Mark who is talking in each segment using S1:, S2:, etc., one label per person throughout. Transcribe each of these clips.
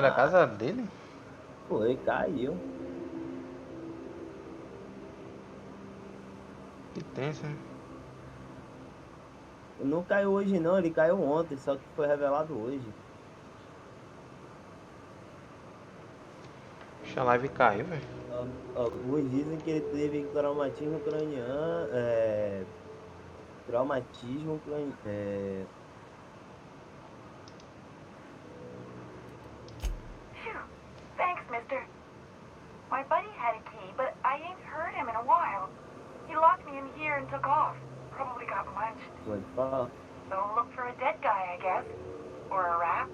S1: da casa dele?
S2: Foi, caiu.
S1: Que tenso, né?
S2: Não caiu hoje não, ele caiu ontem, só que foi revelado hoje.
S1: Puxa, a live caiu, velho.
S2: Alguns dizem que ele teve traumatismo craniano, traumatismo craniano,
S3: Phew. Thanks, mister. My buddy had a key, but I ain't heard him in a while. He locked me in here and took off. Probably got munched.
S2: pode falar.
S3: So look for a dead guy, I guess. Or a rat.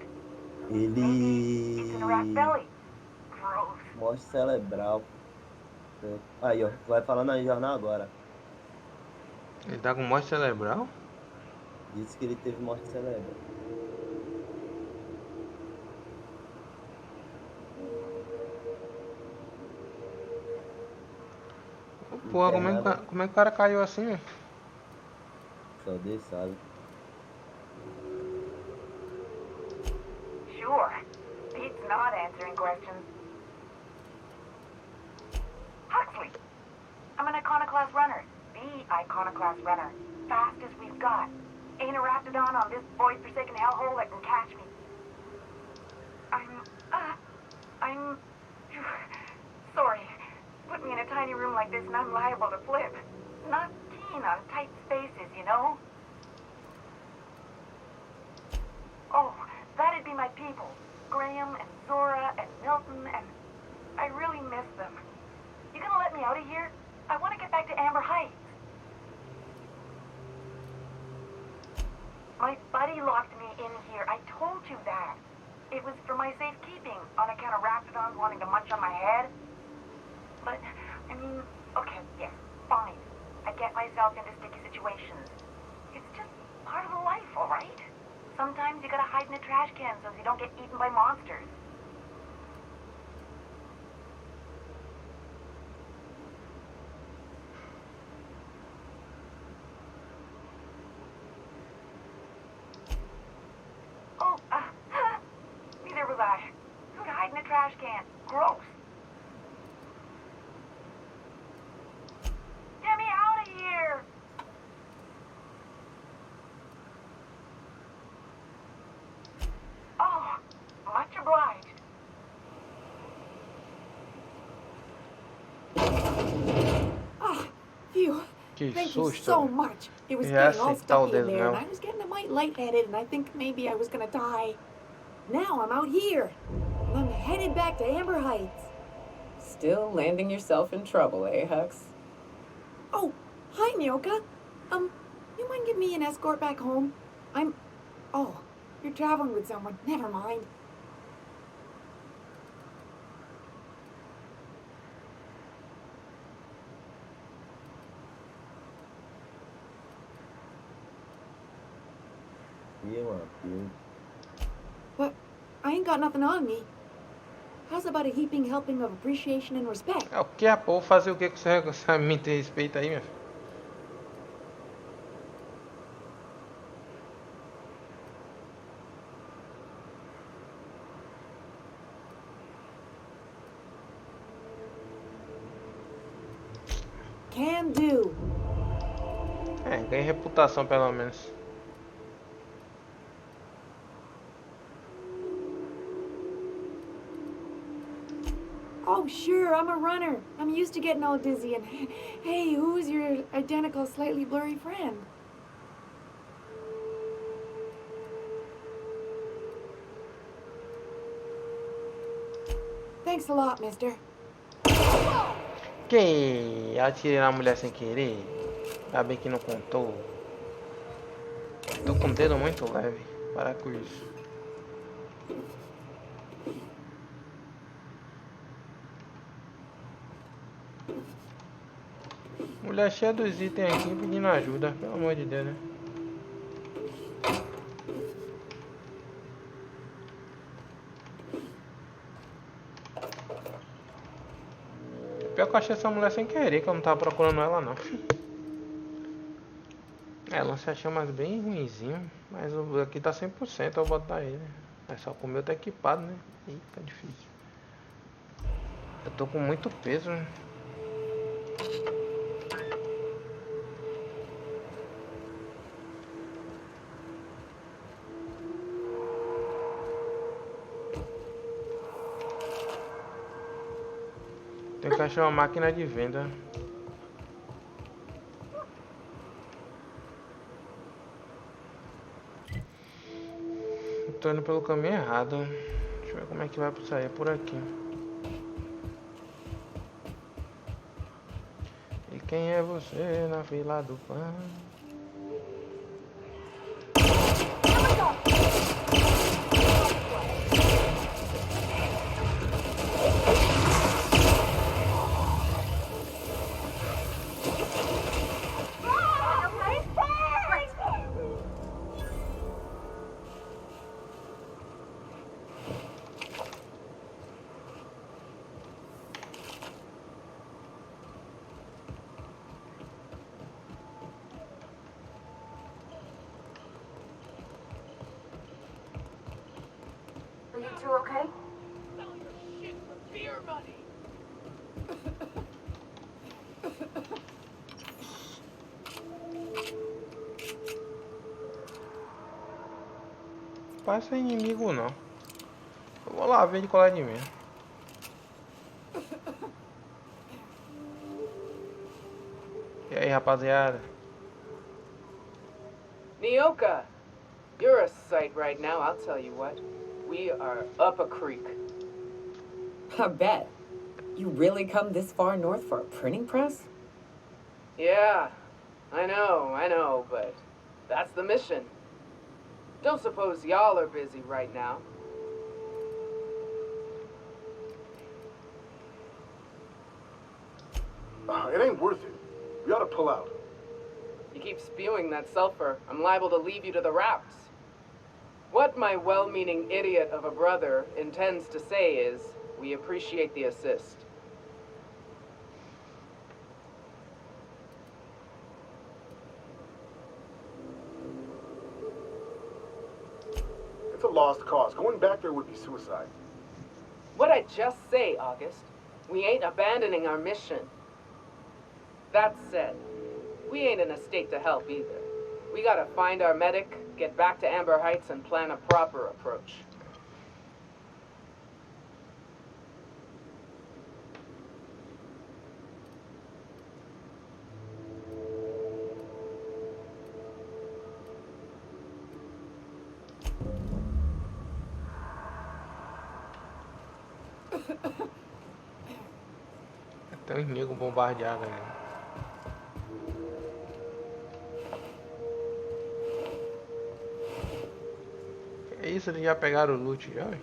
S3: Maybe it's in a rat
S2: Ele
S3: belly. Gross.
S2: morte cerebral. Aí, ó, vai falar na jornal agora.
S1: Ele tá com morte cerebral?
S2: Disse que ele teve morte cerebral.
S1: Porra,
S2: Internado,
S1: como é que o cara caiu assim, velho?
S2: só Deus sabe.
S3: Sure. Pete's not answering questions. Huxley. I'm an iconoclast runner. The iconoclast runner. Fastest we've got. Ain't a raptidon on this void-forsaken hellhole that can catch me. I'm... Sorry. Put me in a tiny room like this and I'm liable to flip. Not keen on tight spaces, you know? Oh, that'd be my people. Graham and Zora and Milton and... I really miss them. You gonna let me out of here? I want to get back to Amber Heights. My buddy locked me in here. I told you that. It was for my safekeeping, on account of raptidons wanting to munch on my head. But, I mean, okay, yes, fine. I get myself into sticky situations. It's just part of the life, all right? Sometimes you gotta hide in a trash can so you don't get eaten by monsters. Oh, neither was I. Who'd hide in a trash can? Gross. Get me out of here! Oh, much obliged.
S4: Ah, phew.
S1: Que
S4: Thank you
S1: susto,
S4: so
S1: velho.
S4: much. It was
S1: Já
S4: getting all
S1: acertar o
S4: stuffy in
S1: dedo
S4: there, and
S1: mesmo.
S4: I was getting a mite lightheaded, and I think maybe I was gonna die. Now I'm out here, and I'm headed back to Amber Heights.
S5: Still landing yourself in trouble, eh, Hux?
S4: Oh, hi, Nyoka. You mind giving me an escort back home? Oh, you're traveling with someone. Never mind. But I ain't got nothing on me. How's about a heaping helping of appreciation and respect?
S1: É o que a porra fazer o que com você me ter respeito aí, meu filho?
S4: Can do.
S1: É, ganhei reputação pelo menos.
S4: Oh, sure, I'm a runner. I'm used to getting all dizzy and... Hey, who's your identical, slightly blurry friend? Thanks a lot, mister.
S1: Que atirei na mulher sem querer. Ainda bem que não contou. Tô com o dedo muito leve. Para com isso. Mulher cheia dos itens aqui pedindo ajuda. Pelo amor de Deus, né? Pior que eu achei essa mulher sem querer, que eu não tava procurando ela não. É, lança-chamas bem ruinzinho, mas o aqui tá 100%, eu vou botar ele. É só que o meu tá equipado, né? Ih, tá difícil. Eu tô com muito peso, né? Tem que achar uma máquina de venda. Eu tô indo pelo caminho errado. Deixa eu ver como é que vai sair por aqui. E quem é você na fila do pão?
S3: Are you two okay?
S1: Passa inimigo não. Eu vou lá ver de colar de mim. E aí, rapaziada?
S5: Nyoka, you're a sight right now, I'll tell you what. We are up a creek.
S6: I bet. You really come this far north for a printing press?
S5: Yeah, I know, but that's the mission. Don't suppose y'all are busy right now.
S7: It ain't worth it. We ought to pull out.
S5: You keep spewing that sulfur, I'm liable to leave you to the rats. What my well-meaning idiot of a brother intends to say is, we appreciate the assist.
S7: It's a lost cause. Going back there would be suicide.
S5: What'd I just say, August? We ain't abandoning our mission. That said, we ain't in a state to help either. We gotta find our medic, get back to Amber Heights, and plan a proper approach.
S1: Tem uns negros bombardeados ali. Que isso, eles já pegaram o loot já, ué?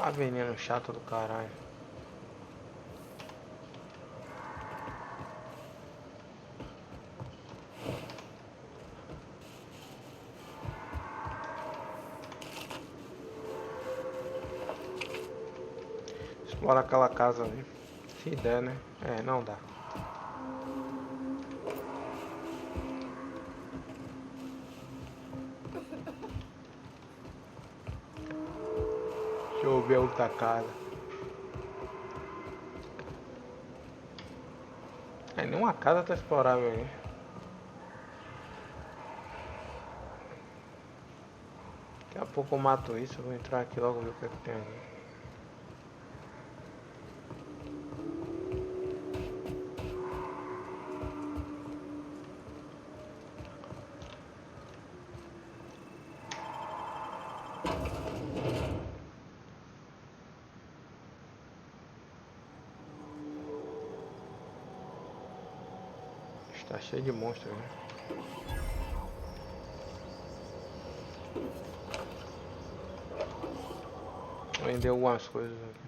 S1: Ah, veneno chato do caralho. Explora aquela casa ali. Se der, né? É, não dá. Deixa eu ver a outra casa. É, nenhuma casa tá explorável aí. Daqui a pouco eu mato isso, eu vou entrar aqui logo ver o que é que tem aqui. Tá cheio de monstros, né? Vender algumas coisas aqui.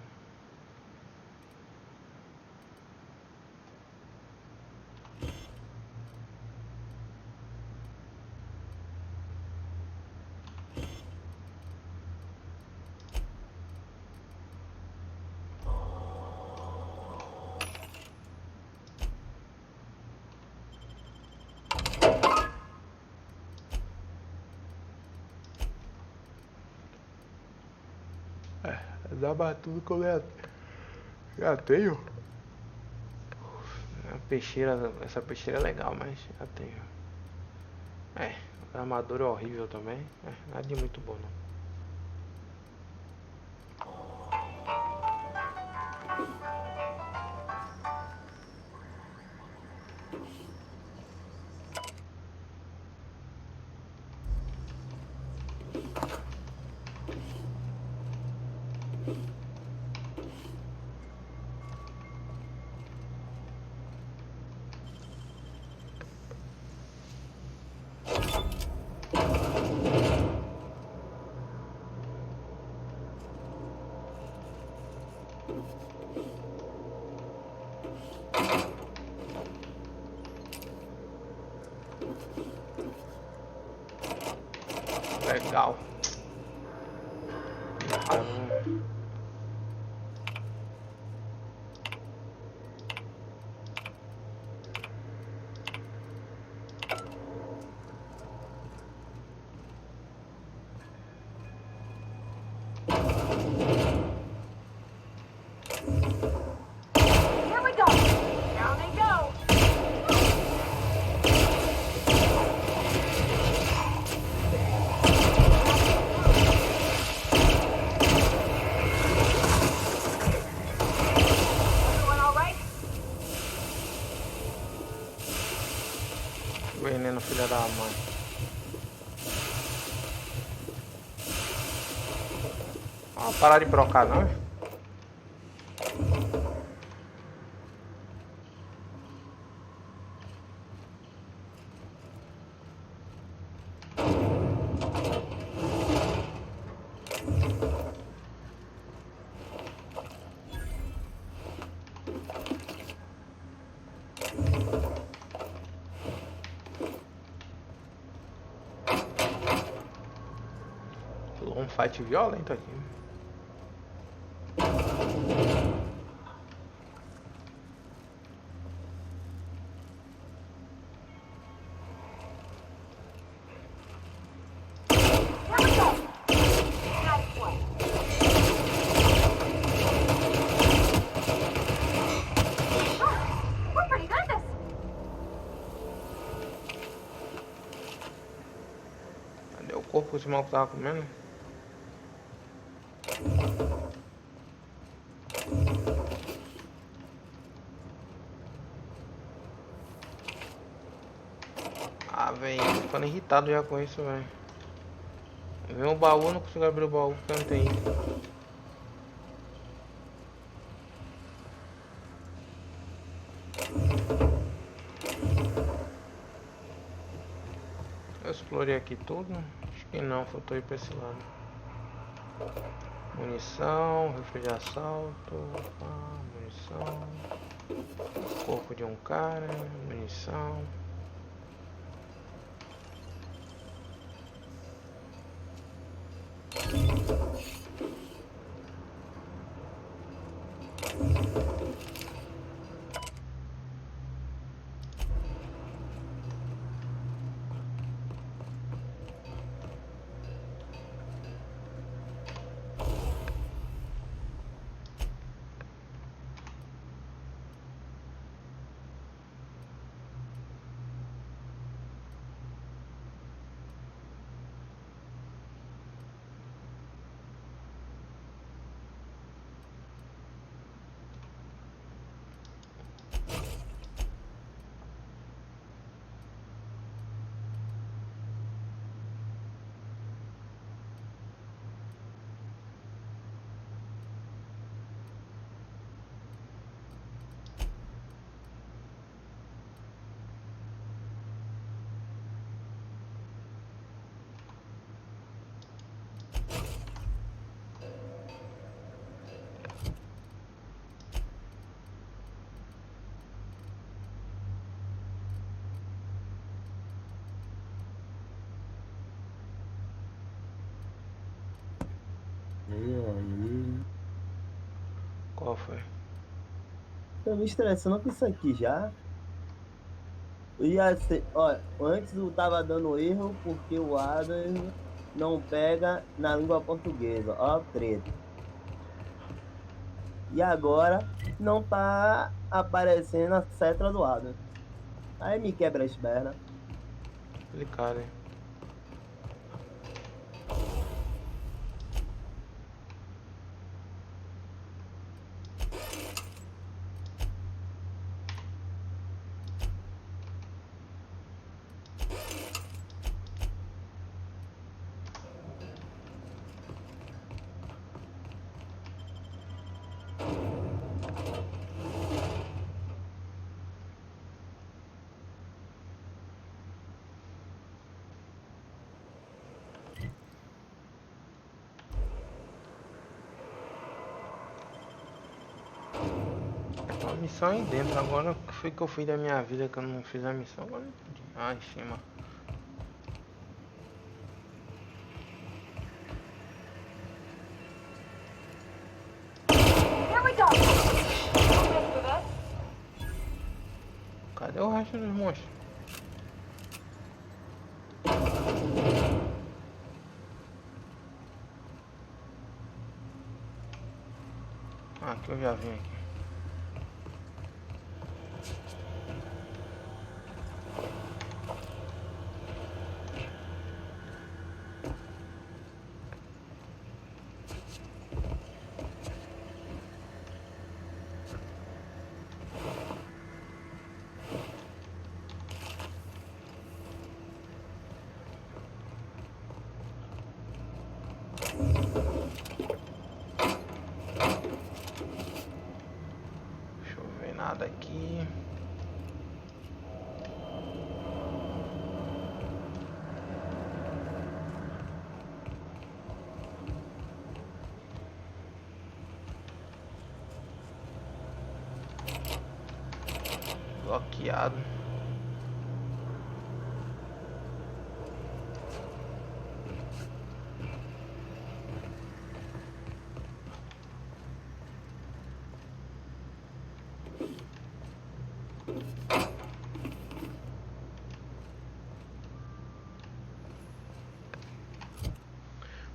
S1: Dá pra tudo que eu já tenho. A peixeira, essa peixeira é legal, mas já tenho. O armador é horrível também. Nada de muito bom não. Legal.
S3: Here we go. Down they go. Everyone all right?
S1: Veneno, filha da mãe. Parar de brocar não, é? Um fight violento aqui. Cadê o corpo que esse maluco tava comendo? Velho, tô ficando irritado já com isso, velho. Vem um baú, eu não consigo abrir o baú porque não tem item. Eu explorei aqui tudo? Acho que não, faltou ir pra esse lado. Munição, rifle de assalto, munição, corpo de um cara, munição. Qual foi?
S2: Tô me estressando com isso aqui já. Eu ia ser, ó, antes eu tava dando erro porque o Adam não pega na língua portuguesa, ó, treta. E agora não tá aparecendo a seta do Adam. Aí me quebra as pernas.
S1: Complicado, hein? A missão aí dentro. Agora o que foi que eu fiz da minha vida que eu não fiz a missão? Agora eu entendi. Ah, em cima.
S3: Here we go! Ready for this?
S1: Cadê o resto dos monstros? Ah, aqui eu já vim aqui. Deixa eu ver nada aqui. Bloqueado.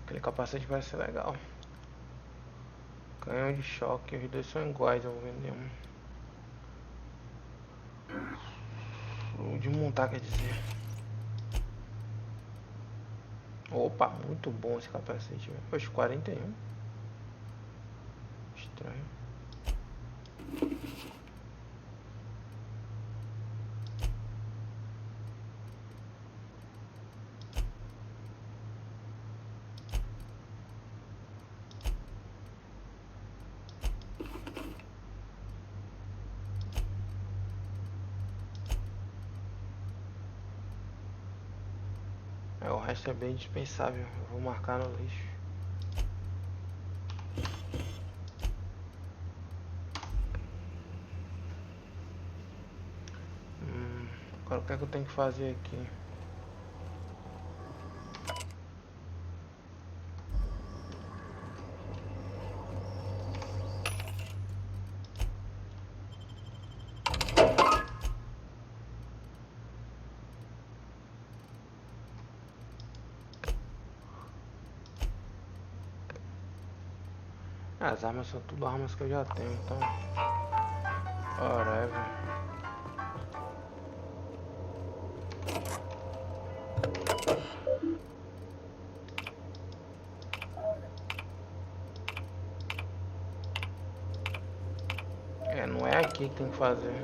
S1: Aquele capacete vai ser legal. Canhão de choque, os dois são iguais, eu vou vender um. De montar, quer dizer. Opa, muito bom esse capacete. Poxa, 41. Estranho. O resto é bem dispensável. Eu vou marcar no lixo. Agora o que é que eu tenho que fazer aqui? As armas são tudo armas que eu já tenho, então. Whatever. Não é aqui que tem que fazer.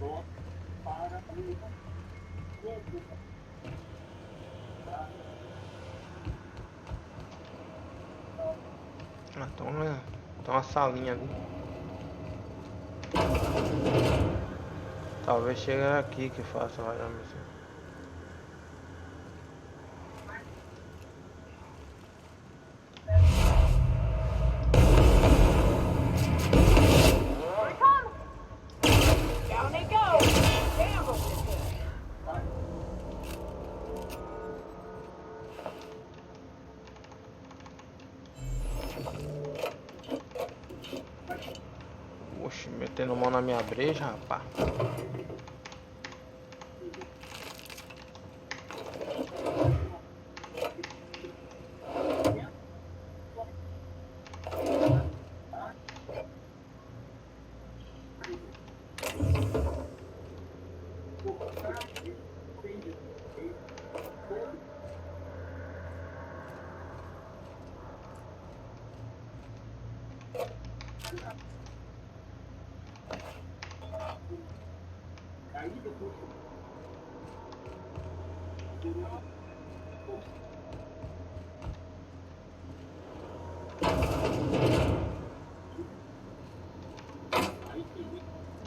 S1: Ah, tem uma salinha ali. Talvez chegue aqui que faça a missão. Oxe, metendo mão na minha breja, rapaz.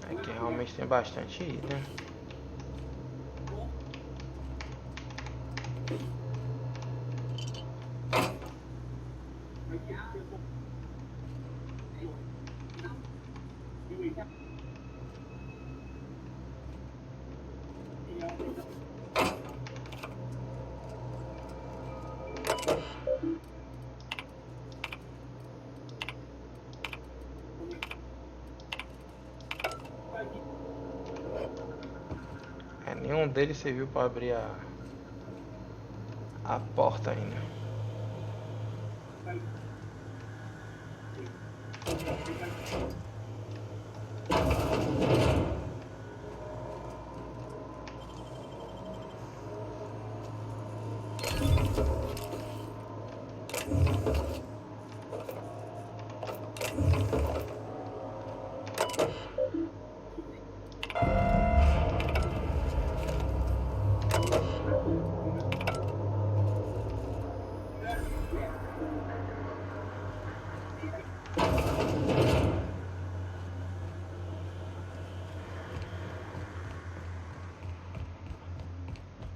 S1: Aqui realmente tem bastante item. Nenhum deles serviu para abrir a porta ainda.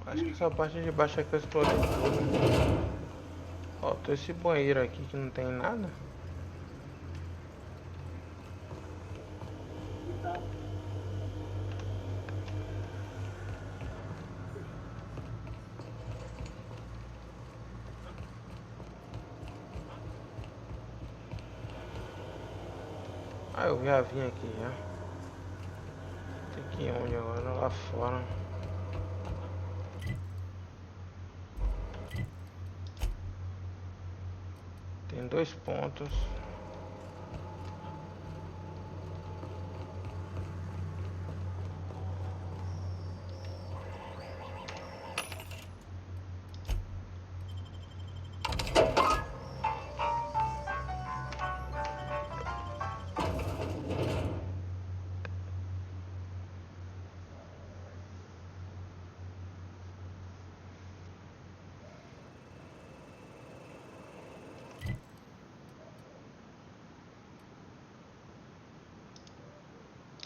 S1: Acho que essa parte de baixo aqui eu explorei tudo. Faltou esse banheiro aqui que não tem nada. Ah, eu já vim aqui já. Tem que ir onde agora? Lá fora. Tem 2 pontos.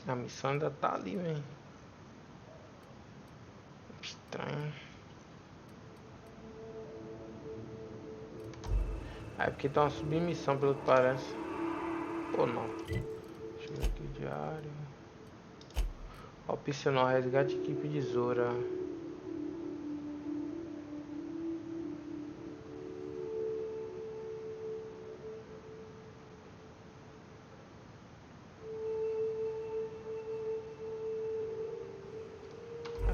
S1: A missão ainda tá ali, velho. Estranho. Ah, é porque tá uma submissão pelo que parece. Ou não. Deixa eu ver aqui, diário. Opcional, resgate equipe de Zora.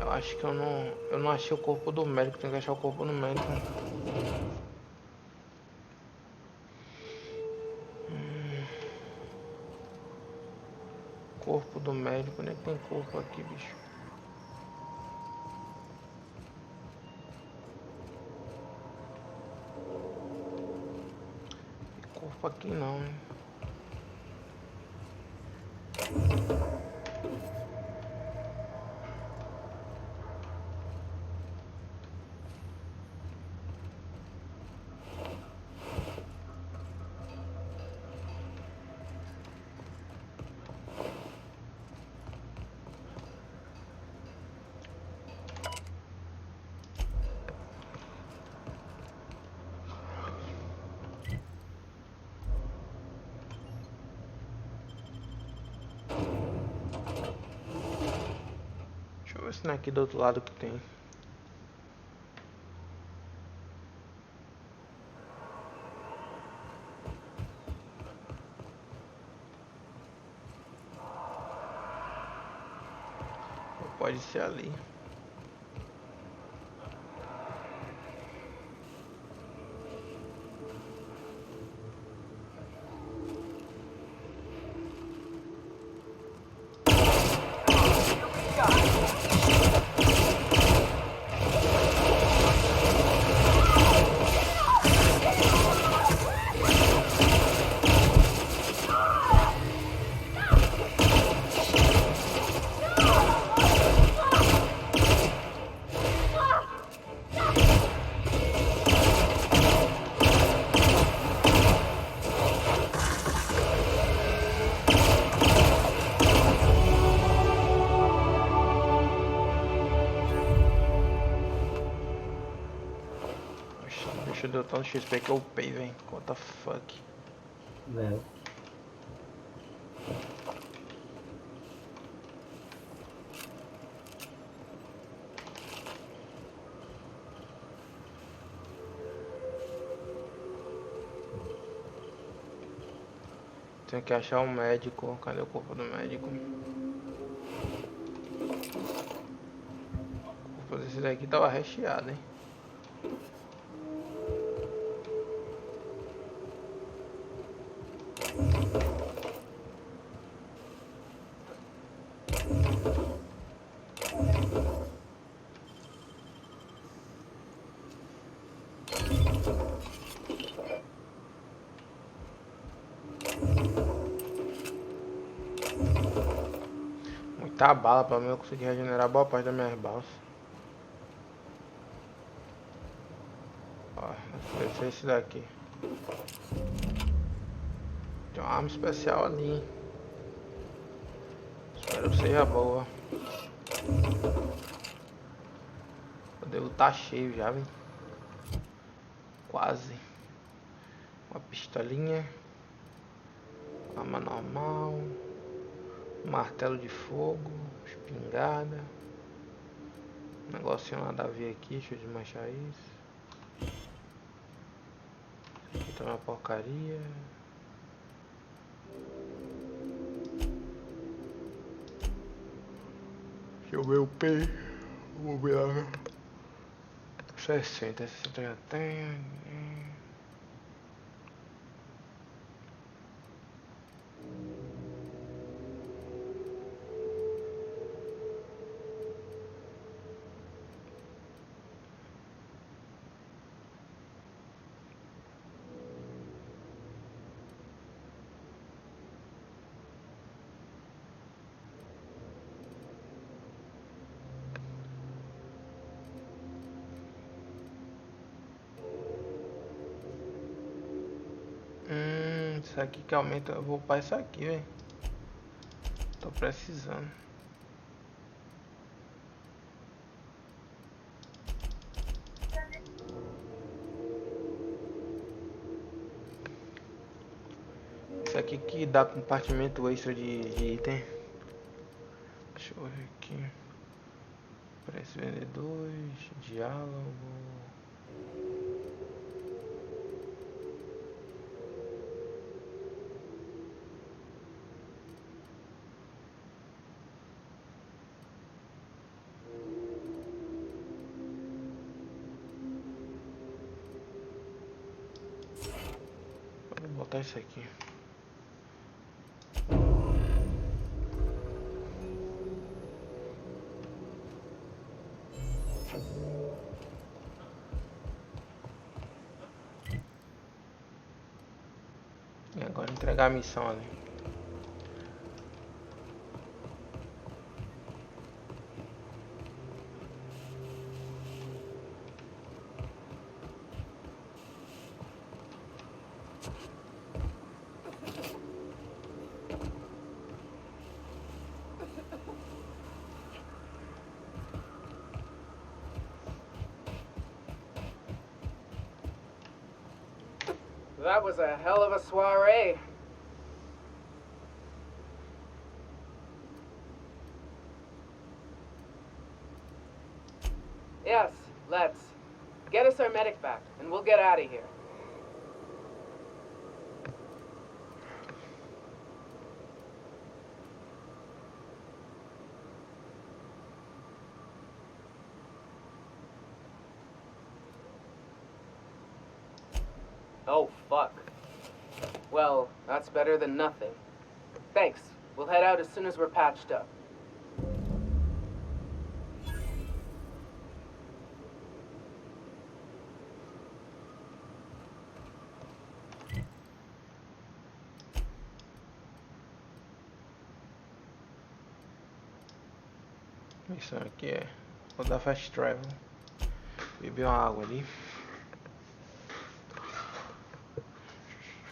S1: Acho que eu não achei o corpo do médico, tenho que achar o corpo do médico. Corpo do médico, onde é que tem corpo aqui, bicho? Tem corpo aqui não, hein? ver se não é aqui do outro lado que tem. Ou pode ser ali. Deu tanto XP que eu upei, velho. What the fuck?
S2: Né?
S1: Tem que achar um médico. Cadê o corpo do médico? O corpo desse daqui tava recheado, hein? Muita bala, pra mim eu consegui regenerar boa parte das minhas balas. Ó, deve ser esse daqui. Tem uma arma especial ali, hein? Espero que seja boa. Eu devo estar cheio já, viu? Quase. Uma pistolinha. Arma normal. Martelo de fogo. Espingarda. Negocinho nada a ver aqui. Deixa eu desmanchar isso. Isso aqui tá uma porcaria. Deixa eu ver o P. Vou ver lá. 60 já tem. Isso aqui que aumenta, eu vou upar isso aqui, velho. Tô precisando. Isso aqui que dá compartimento extra de item. Deixa eu ver aqui. Preço vendedores, diálogo. Vou botar isso aqui. E agora entregar a missão ali.
S5: That was a hell of a soiree. Yes, let's. Get us our medic back, and we'll get out of here. Oh, fuck. Well, that's better than nothing. Thanks. We'll head out as soon as we're patched up.
S1: Missão aqui é rodar fast travel. Beber uma água ali.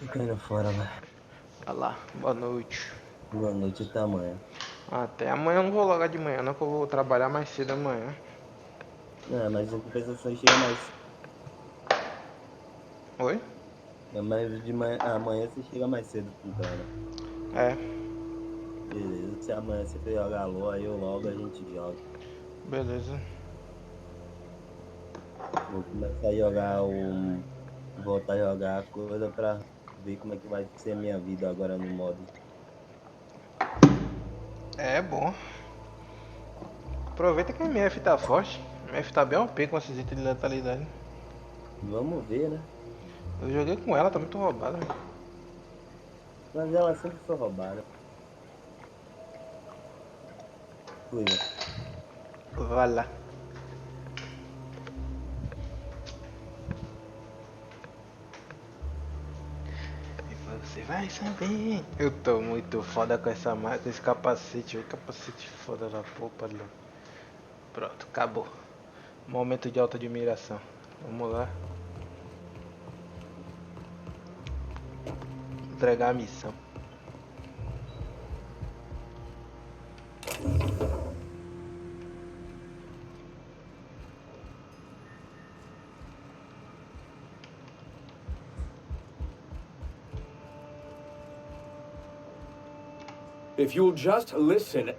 S2: Tô caindo fora, velho.
S1: Vai lá, boa noite.
S2: Boa noite até amanhã.
S1: Até amanhã eu não vou logar de manhã, não, que eu vou trabalhar mais cedo amanhã.
S2: É, mas em compensação chega mais.
S1: Oi?
S2: É, mas de manhã, amanhã você chega mais cedo pro cara.
S1: É,
S2: Beleza, se amanhã você for jogar LOL, aí eu logo a gente joga.
S1: beleza.
S2: Vou começar a jogar voltar a jogar a coisa pra ver como é que vai ser a minha vida agora no modo.
S1: É bom. Aproveita que a MF tá forte. A MF tá bem OP com esses itens de letalidade.
S2: Vamos ver, né?
S1: Eu joguei com ela, tá muito roubada.
S2: Mas ela sempre foi roubada. Coisa.
S1: Vai lá. Você vai saber. Eu tô muito foda com essa marca, com esse capacete. O capacete foda da porra, louco. Pronto, acabou. Momento de alta admiração. Vamos lá. Entregar a missão.
S8: If you'll just listen.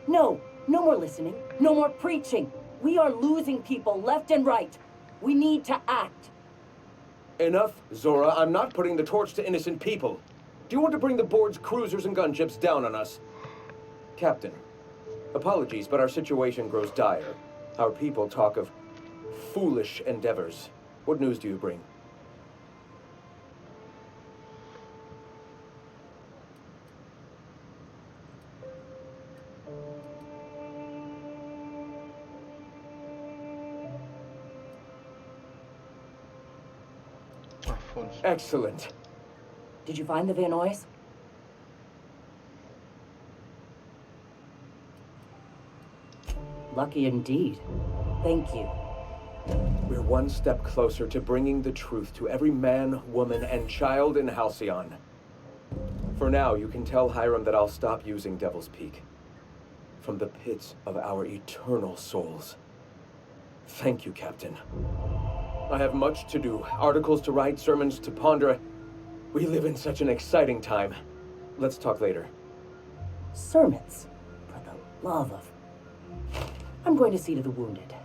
S9: No, no more listening, no more preaching. We are losing people left and right. We need to act.
S8: Enough, Zora. I'm not putting the torch to innocent people. Do you want to bring the board's cruisers and gunships down on us? Captain, apologies, but our situation grows dire. Our people talk of foolish endeavors. What news do you bring? Excellent.
S9: Did you find the Vanoys? Lucky indeed. Thank you.
S8: We're one step closer to bringing the truth to every man, woman, and child in Halcyon. For now, you can tell Hiram that I'll stop using Devil's Peak. From the pits of our eternal souls. Thank you, Captain. I have much to do. Articles to write, sermons to ponder. We live in such an exciting time. Let's talk later.
S9: Sermons? For the love of... I'm going to see to the wounded.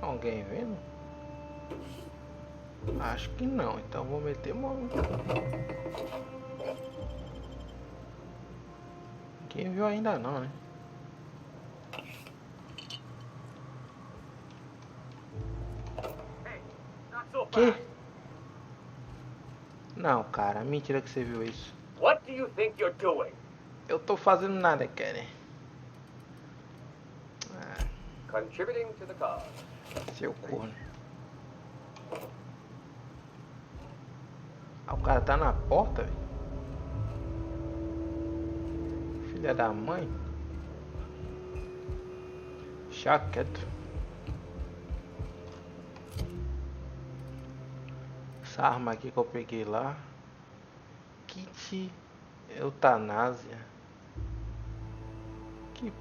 S1: Alguém vendo? Acho que não, então vou meter mão. Ninguém viu ainda não, né? Não, cara, mentira que você viu isso.
S8: What do you think you're doing?
S1: Eu tô fazendo nada, Kenny. Ah,
S8: Contributing to the cause.
S1: seu corno. Ah, o cara tá na porta, velho. Filha da mãe. Chaqueto. Essa arma aqui que eu peguei lá. Kit eutanásia. Que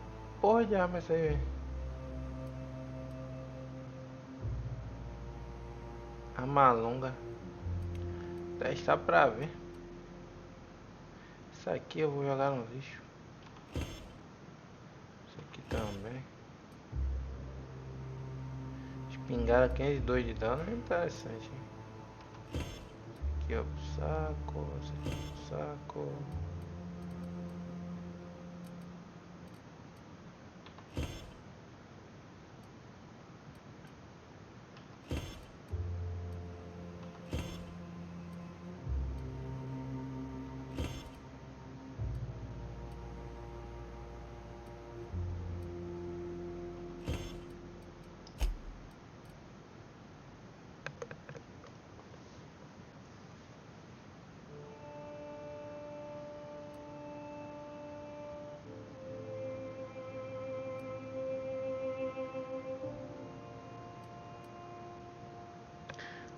S1: porra de arma é essa aí, velho? Arma longa. Testa pra ver. Isso aqui eu vou jogar no lixo. Isso aqui também. Espingarda 502 de dano é interessante, hein? Aqui ó, pro saco. Isso aqui pro saco.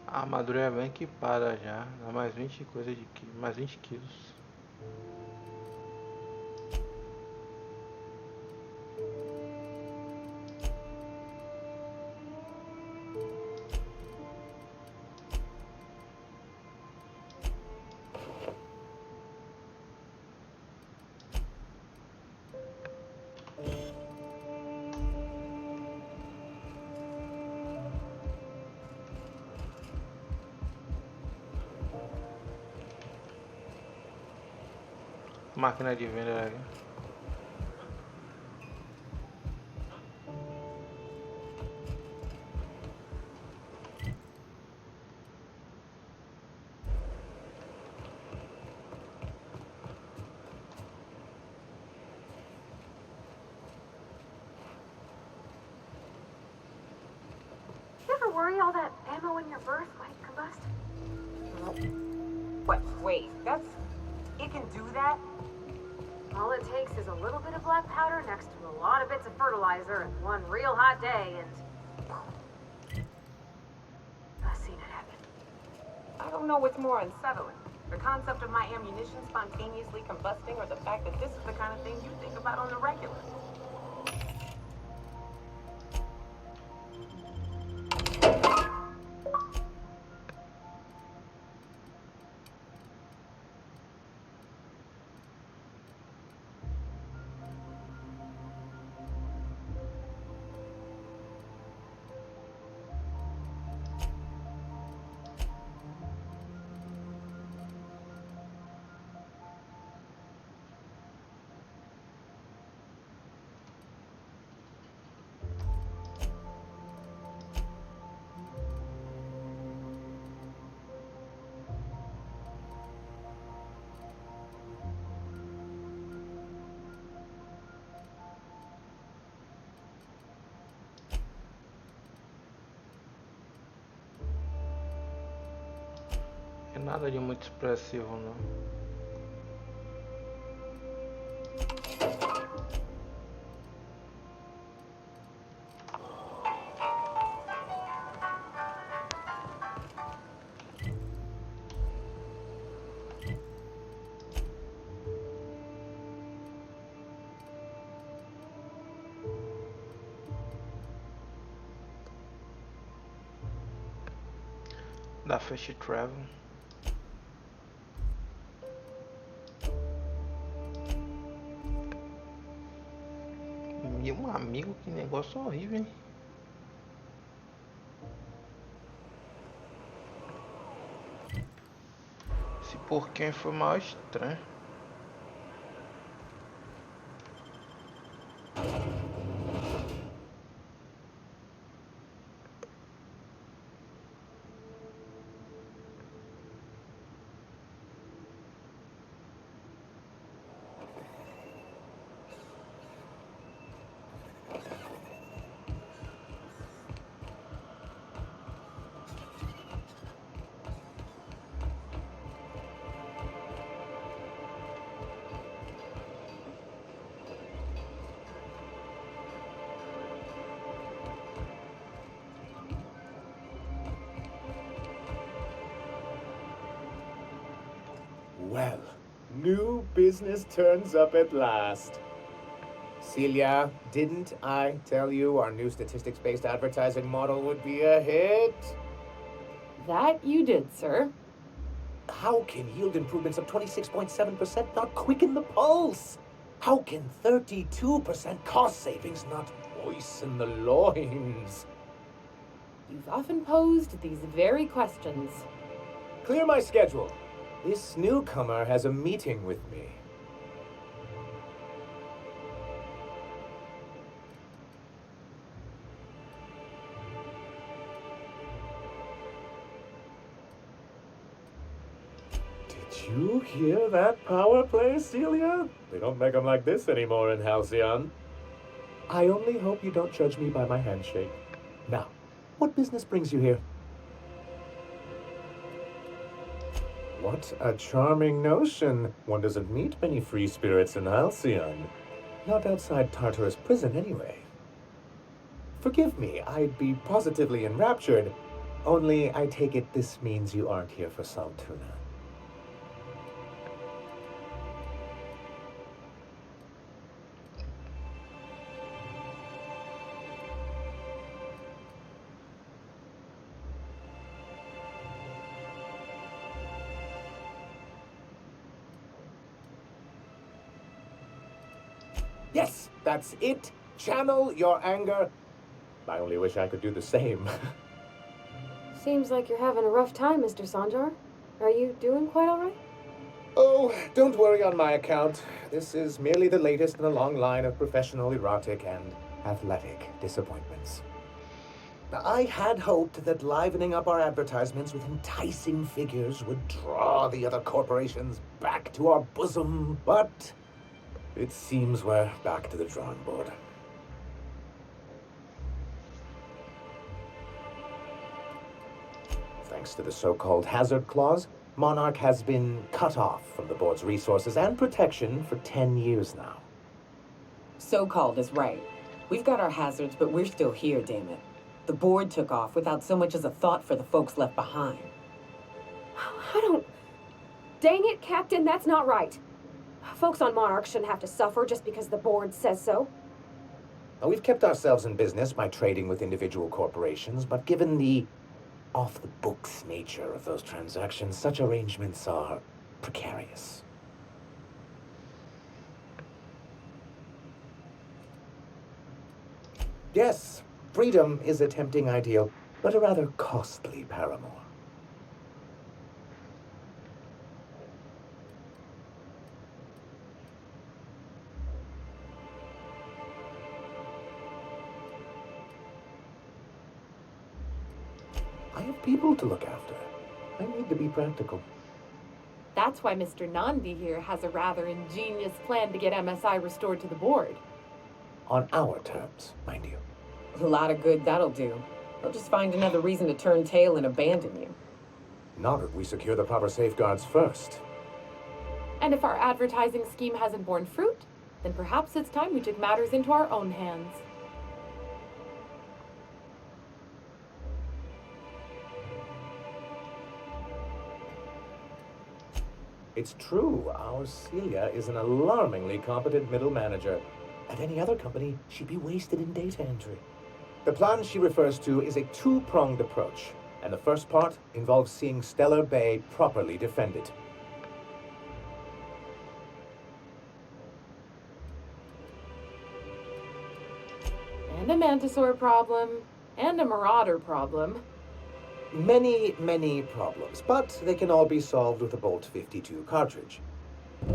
S1: A armadura é bem equipada já, dá mais 20 coisa de mais 20 quilos. Máquina de venda aqui.
S3: You ever worry all that ammo in your berth might combust?
S6: What? Wait, that's... It can do that?
S3: All it takes is a little bit of black powder next to a lot of bits of fertilizer and one real hot day and... I've seen it happen.
S6: I don't know what's more unsettling. The concept of my ammunition spontaneously combusting, or the fact that this is the kind of thing you think about on the regular.
S1: É nada de muito expressivo não. Da Fast Travel. Meu amigo, que negócio horrível, hein? Esse porquinho foi mal estranho.
S10: Well, new business turns up at last. Celia, didn't I tell you our new statistics-based advertising model would be a hit?
S6: That you did, sir.
S10: How can yield improvements of 26.7% not quicken the pulse? How can 32% cost savings not moisten the loins?
S6: You've often posed these very questions.
S10: Clear my schedule. This newcomer has a meeting with me. Did you hear that power play, Celia? They don't make them like this anymore in Halcyon. I only hope you don't judge me by my handshake. Now, what business brings you here? What a charming notion. One doesn't meet many free spirits in Halcyon. Not outside Tartarus prison, anyway. Forgive me, I'd be positively enraptured. Only, I take it this means you aren't here for salt tuna. Yes, that's it. Channel your anger. I only wish I could do the same.
S6: Seems like you're having a rough time, Mr. Sanjar. Are you doing quite all right?
S10: Oh, don't worry on my account. This is merely the latest in a long line of professional, erotic, and athletic disappointments. Now, I had hoped that livening up our advertisements with enticing figures would draw the other corporations back to our bosom, but it seems we're back to the drawing board. Thanks to the so-called hazard clause, Monarch has been cut off from the board's resources and protection for 10 years now.
S9: So-called is right. We've got our hazards, but we're still here, damn it. The board took off without so much as a thought for the folks left behind.
S11: I don't... Dang it, Captain, that's not right. Folks on Monarch shouldn't have to suffer just because the board says so.
S10: Now, we've kept ourselves in business by trading with individual corporations, but given the off-the-books nature of those transactions, such arrangements are precarious. Yes, freedom is a tempting ideal, but a rather costly paramour. I have people to look after. I need to be practical.
S6: That's why Mr. Nandi here has a rather ingenious plan to get MSI restored to the board.
S10: On our terms, mind you.
S9: A lot of good that'll do. They'll just find another reason to turn tail and abandon you.
S10: Not if we secure the proper safeguards first.
S6: And if our advertising scheme hasn't borne fruit, then perhaps it's time we took matters into our own hands.
S10: It's true, our Celia is an alarmingly competent middle manager. At any other company, she'd be wasted in data entry. The plan she refers to is a two-pronged approach, and the first part involves seeing Stellar Bay properly defended.
S6: And a Mantisaur problem, and a Marauder problem.
S10: Many, many problems, but they can all be solved with a Bolt 52 cartridge.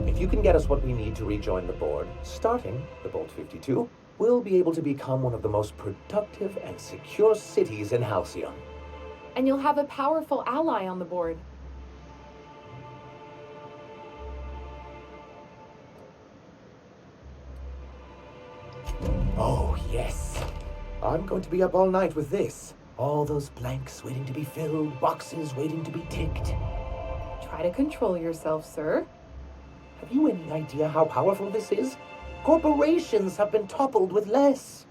S10: If you can get us what we need to rejoin the board, starting the Bolt 52, we'll be able to become one of the most productive and secure cities in Halcyon.
S6: And you'll have a powerful ally on the board.
S10: Oh, yes. I'm going to be up all night with this. All those blanks waiting to be filled, boxes waiting to be ticked.
S6: Try to control yourself, sir.
S10: Have you any idea how powerful this is? Corporations have been toppled with less.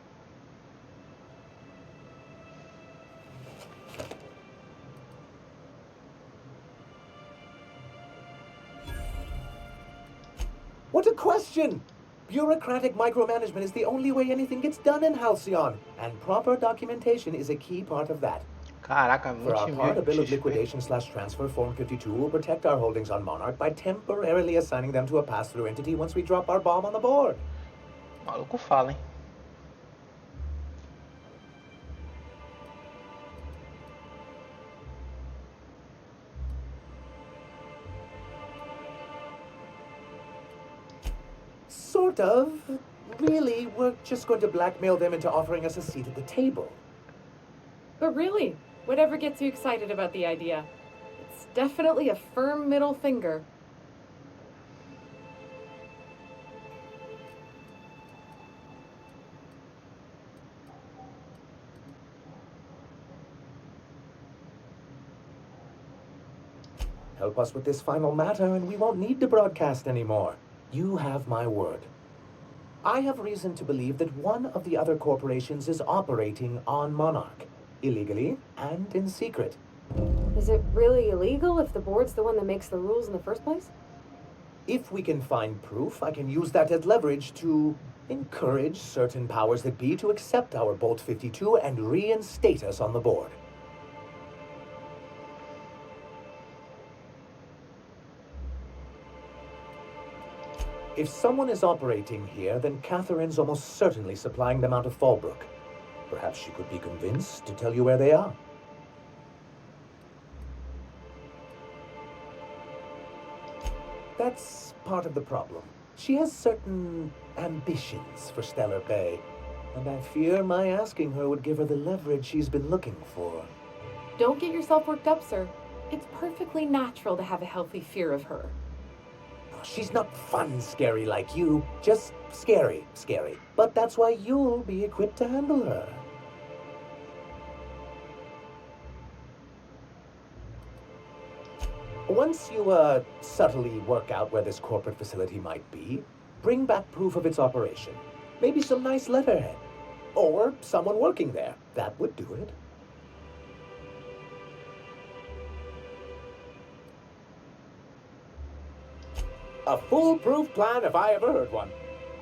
S10: What a question! Bureaucratic micromanagement is the only way anything gets done in Halcyon, and proper documentation is a key part of that.
S1: Caraca,
S10: For our
S1: 20
S10: part, a
S1: mil
S10: bill of
S1: XP.
S10: liquidation/transfer Form 52 will protect our holdings on Monarch by temporarily assigning them to a pass-through entity once we drop our bomb on the board.
S1: Maluco fala, hein?
S10: Sort of. Really, we're just going to blackmail them into offering us a seat at the table.
S6: But really, whatever gets you excited about the idea, it's definitely a firm middle finger.
S10: Help us with this final matter and we won't need to broadcast anymore. You have my word. I have reason to believe that one of the other corporations is operating on Monarch, illegally and in secret.
S11: Is it really illegal if the board's the one that makes the rules in the first place?
S10: If we can find proof, I can use that as leverage to encourage certain powers that be to accept our Bolt 52 and reinstate us on the board. If someone is operating here, then Catherine's almost certainly supplying them out of Fallbrook. Perhaps she could be convinced to tell you where they are. That's part of the problem. She has certain ambitions for Stellar Bay, and I fear my asking her would give her the leverage she's been looking for.
S6: Don't get yourself worked up, sir. It's perfectly natural to have a healthy fear of her.
S10: She's not fun scary like you, just scary. But that's why you'll be equipped to handle her. Once you, subtly work out where this corporate facility might be, bring back proof of its operation. Maybe some nice letterhead. Or someone working there. That would do it. A foolproof plan if I ever heard one.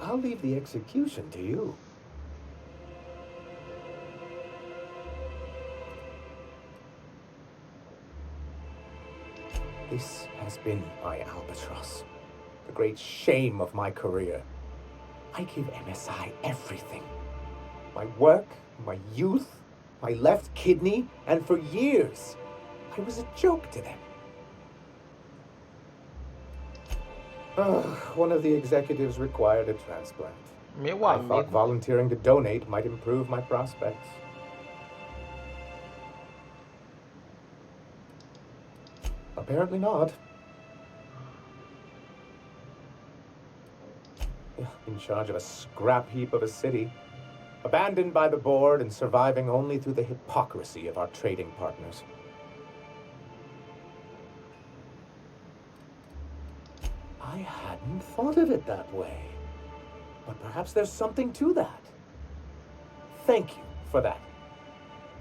S10: I'll leave the execution to you. This has been my albatross, the great shame of my career. I give MSI everything. My work, my youth, my left kidney, and for years, I was a joke to them. One of the executives required a transplant.
S1: Meu
S10: I thought
S1: amigo.
S10: volunteering to donate might improve my prospects. Apparently not. In charge of a scrap heap of a city, abandoned by the board and surviving only through the hypocrisy of our trading partners. I hadn't thought of it that way. But perhaps there's something to that. Thank you for that.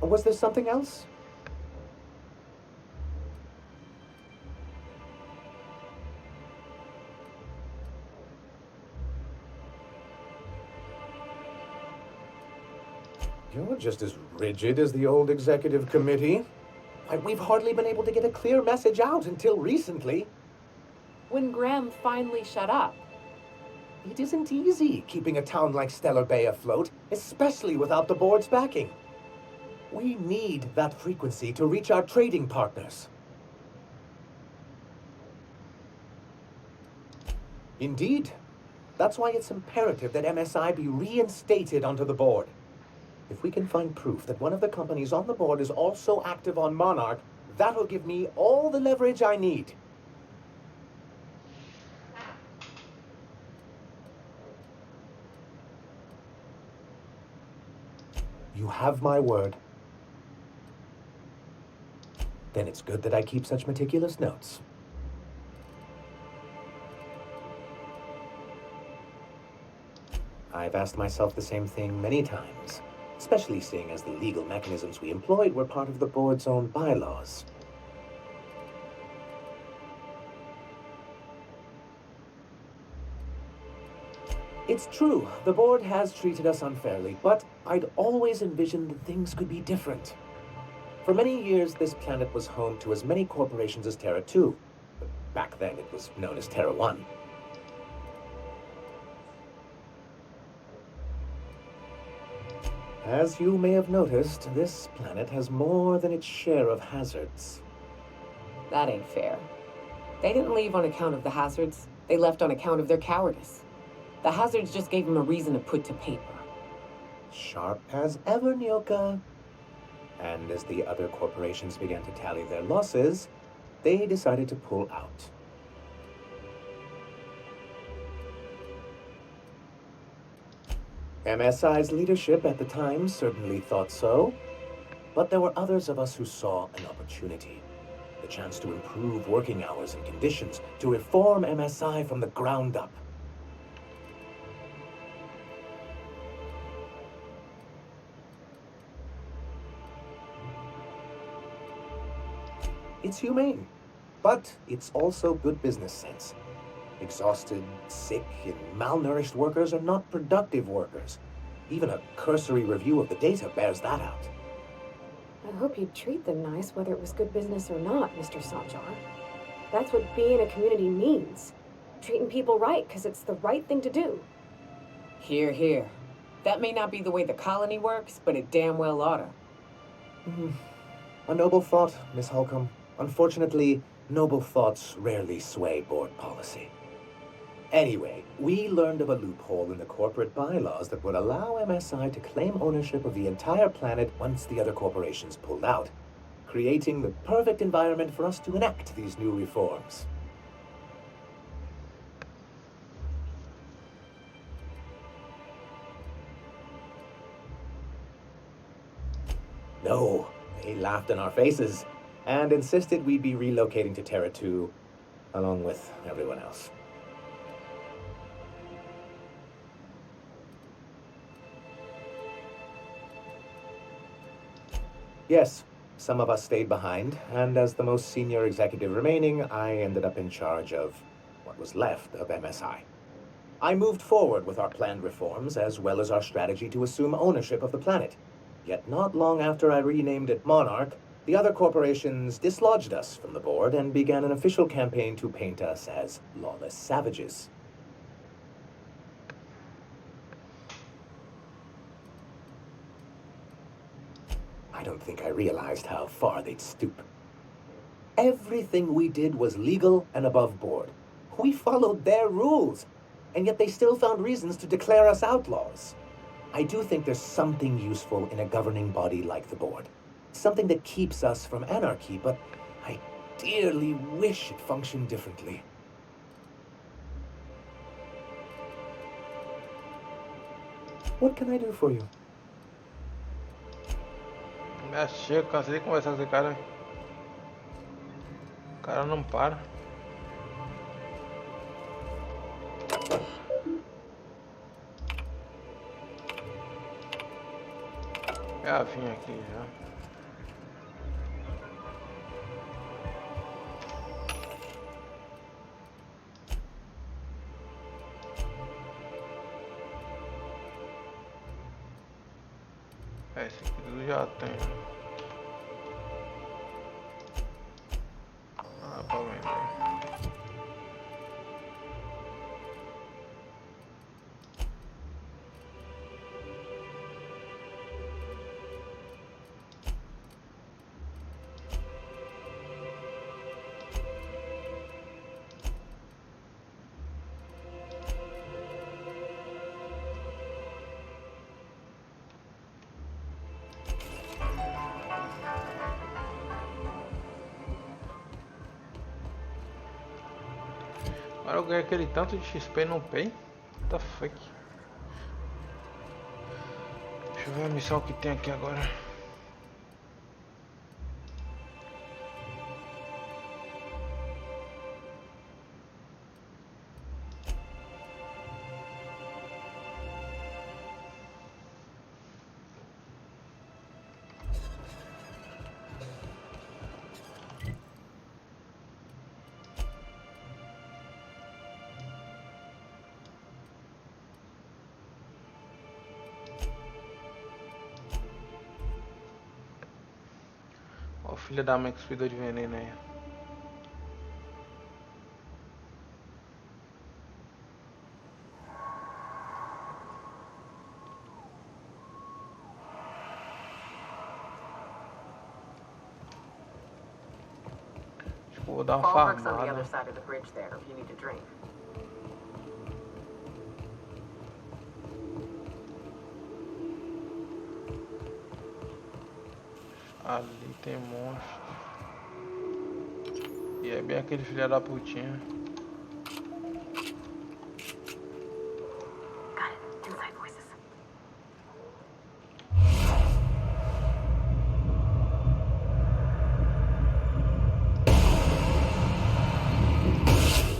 S10: Was there something else? You're just as rigid as the old executive committee. We've hardly been able to get a clear message out until recently.
S6: When Graham finally shut up.
S10: It isn't easy keeping a town like Stellar Bay afloat, especially without the board's backing. We need that frequency to reach our trading partners. Indeed. That's why it's imperative that MSI be reinstated onto the board. If we can find proof that one of the companies on the board is also active on Monarch, that'll give me all the leverage I need. You have my word. Then it's good that I keep such meticulous notes. I've asked myself the same thing many times, especially seeing as the legal mechanisms we employed were part of the board's own bylaws. It's true, the board has treated us unfairly, but I'd always envisioned that things could be different. For many years, this planet was home to as many corporations as Terra 2. But back then, it was known as Terra 1. As you may have noticed, this planet has more than its share of hazards.
S9: That ain't fair. They didn't leave on account of the hazards. They left on account of their cowardice. The hazards just gave them a reason to put to paper.
S10: Sharp as ever, Nyoka. And as the other corporations began to tally their losses, they decided to pull out. MSI's leadership at the time certainly thought so, but there were others of us who saw an opportunity. The chance to improve working hours and conditions, to reform MSI from the ground up. It's humane, but it's also good business sense. Exhausted, sick, and malnourished workers are not productive workers. Even a cursory review of the data bears that out.
S11: I hope you'd treat them nice, whether it was good business or not, Mr. Sanjar. That's what being a community means. Treating people right, because it's the right thing to do.
S9: Here, here. That may not be the way the colony works, but it damn well oughta.
S10: A noble thought, Miss Holcomb. Unfortunately, noble thoughts rarely sway board policy. Anyway, we learned of a loophole in the corporate bylaws that would allow MSI to claim ownership of the entire planet once the other corporations pulled out, creating the perfect environment for us to enact these new reforms. No, they laughed in our faces and insisted we'd be relocating to Terra 2 along with everyone else. Yes, some of us stayed behind, and as the most senior executive remaining, I ended up in charge of what was left of MSI. I moved forward with our planned reforms, as well as our strategy to assume ownership of the planet. Yet not long after I renamed it Monarch, the other corporations dislodged us from the board and began an official campaign to paint us as lawless savages. I don't think I realized how far they'd stoop. Everything we did was legal and above board. We followed their rules, and yet they still found reasons to declare us outlaws. I do think there's something useful in a governing body like the board. Something that keeps us from anarchy, but I dearly wish it functioned differently. What can I do for you?
S1: Chega, cansei de conversar com esse cara. O cara não para. Já vim aqui já. Esse aqui tudo já tem. Ah, pra vender. Agora eu ganhei aquele tanto de XP no Pay. What the fuck? Deixa eu ver a missão que tem aqui agora. filho da mãe que cuidou de veneno aí. Acho que eu vou dar uma
S6: Fallbrook's on the
S1: farmada.
S6: other side of the bridge there if you need a drink.
S1: Ali tem monstro. E é bem aquele filho da putinha.
S6: Got it. Inside voices.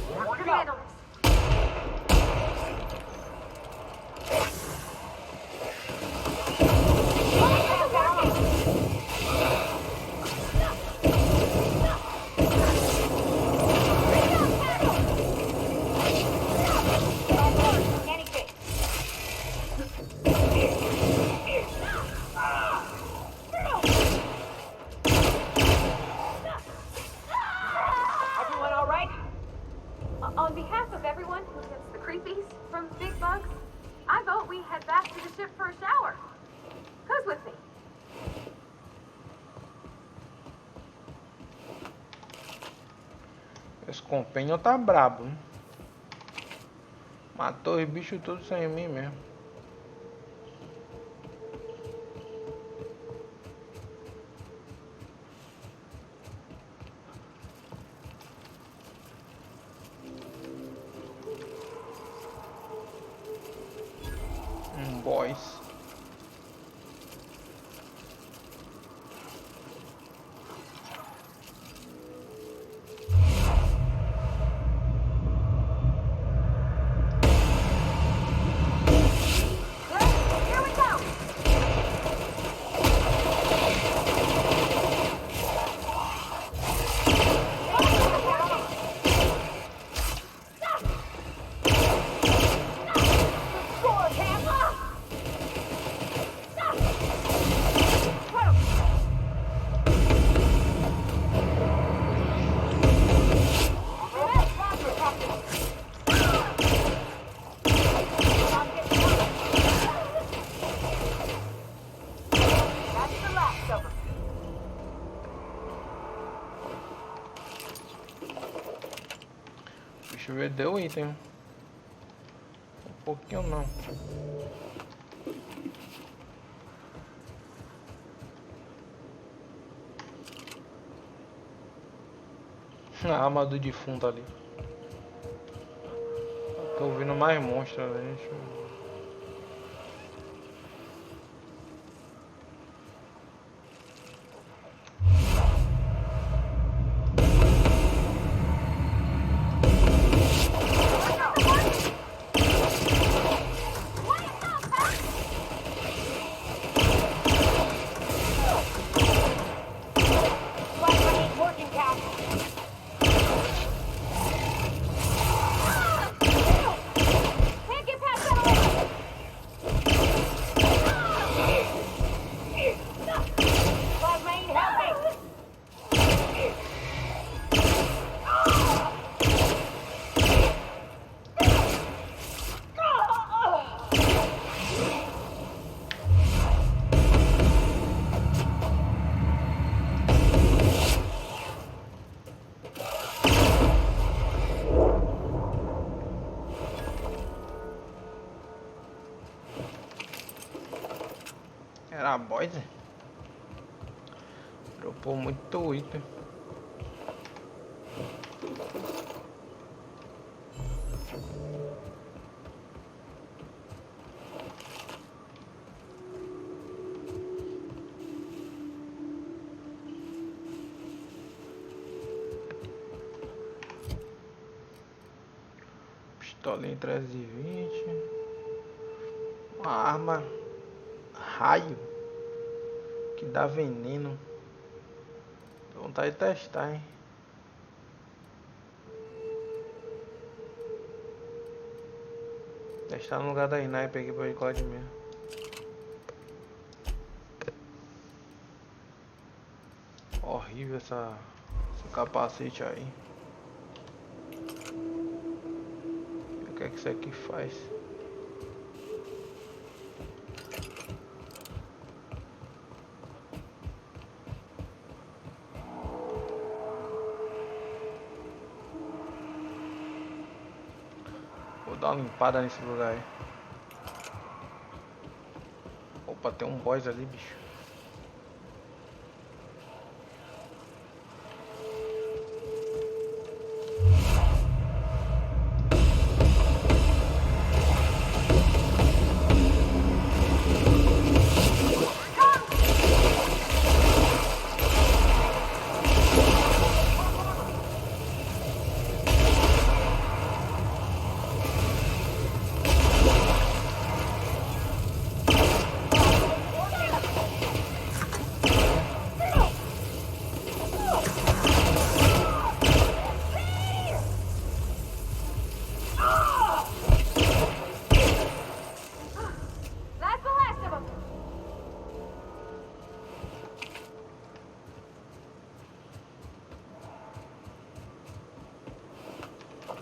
S6: You can handle this. Everyone all right?
S11: On behalf of everyone who gets the creepies from big bugs, I vote we head back to the ship for a shower. Who's with me?
S1: Esse companion tá brabo, hein? Matou os bichos todos sem mim mesmo. Boys.
S11: Here we go! That's the last of them.
S1: Deixa eu ver, deu item. Um pouquinho não. A arma do defunto ali. Tô ouvindo mais monstros ali. Deixa eu ver.
S11: Can't get past that alone!
S1: Era boys. Dropou muito item. Pistolinha 320. Uma arma raio que dá veneno. Tô com vontade de testar, hein? Testar no lugar da sniper aqui pra ir colar de mesmo. Horrível esse capacete aí. E o que é que isso aqui faz? Vou dar uma limpada nesse lugar aí. Opa, tem um boss ali, bicho.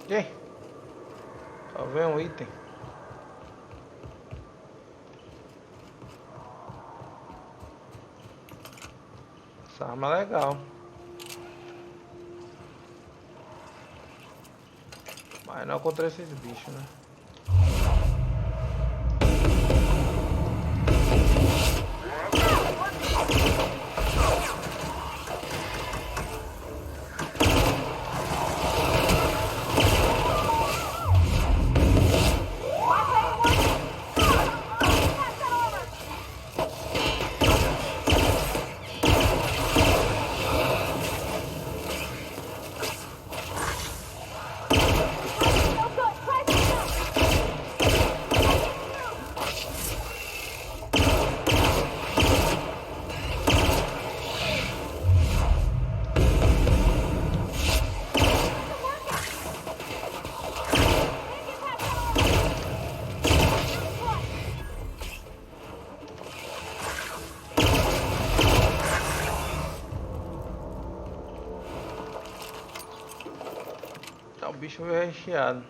S1: E aí? Só vem um item. Essa arma é legal. Mas não contra esses bichos, né? O bicho veio recheado.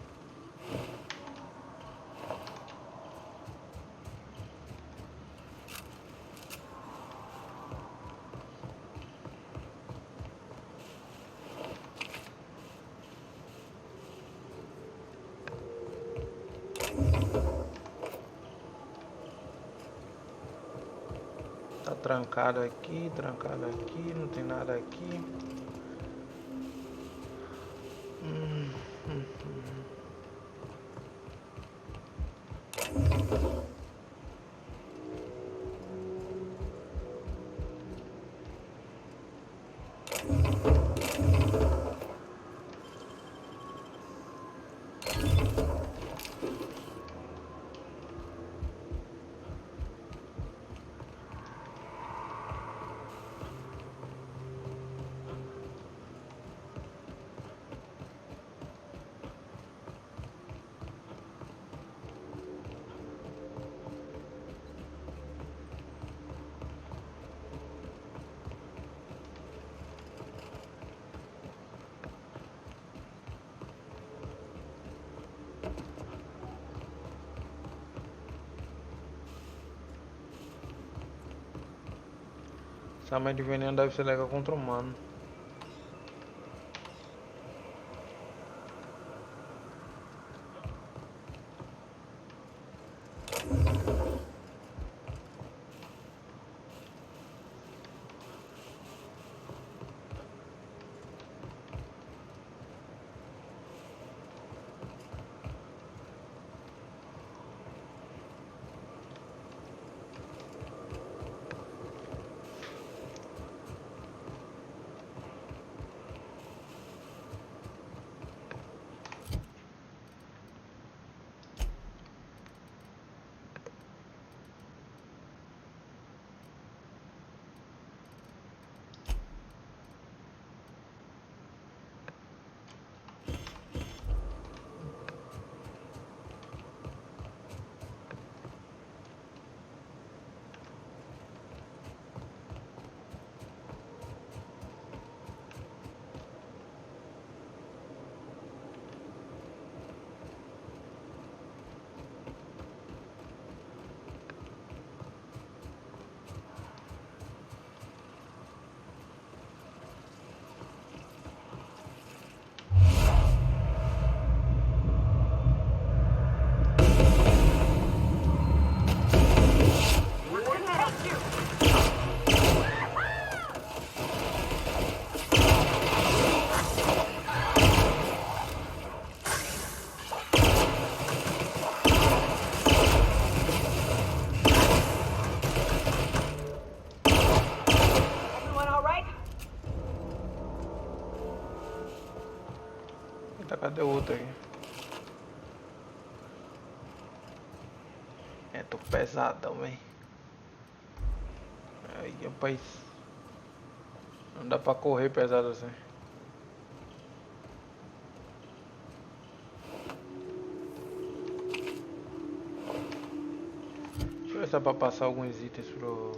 S1: Tá trancado aqui, não tem nada aqui. Essa arma de veneno deve ser legal contra o humano. É, tô pesadão, velho. Aí, rapaz. Não dá pra correr pesado assim. Deixa eu ver se dá pra passar alguns itens pro...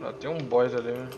S1: Lá tem um boss ali, né?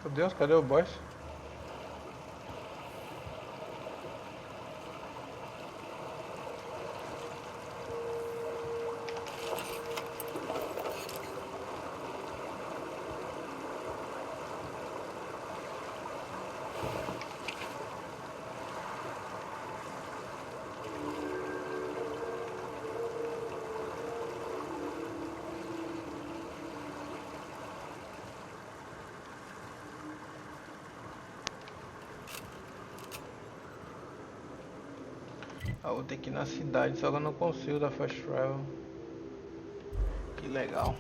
S1: Meu Deus, cadê o boss? Ah, vou ter que ir na cidade, só que eu não consigo dar fast travel. Que legal.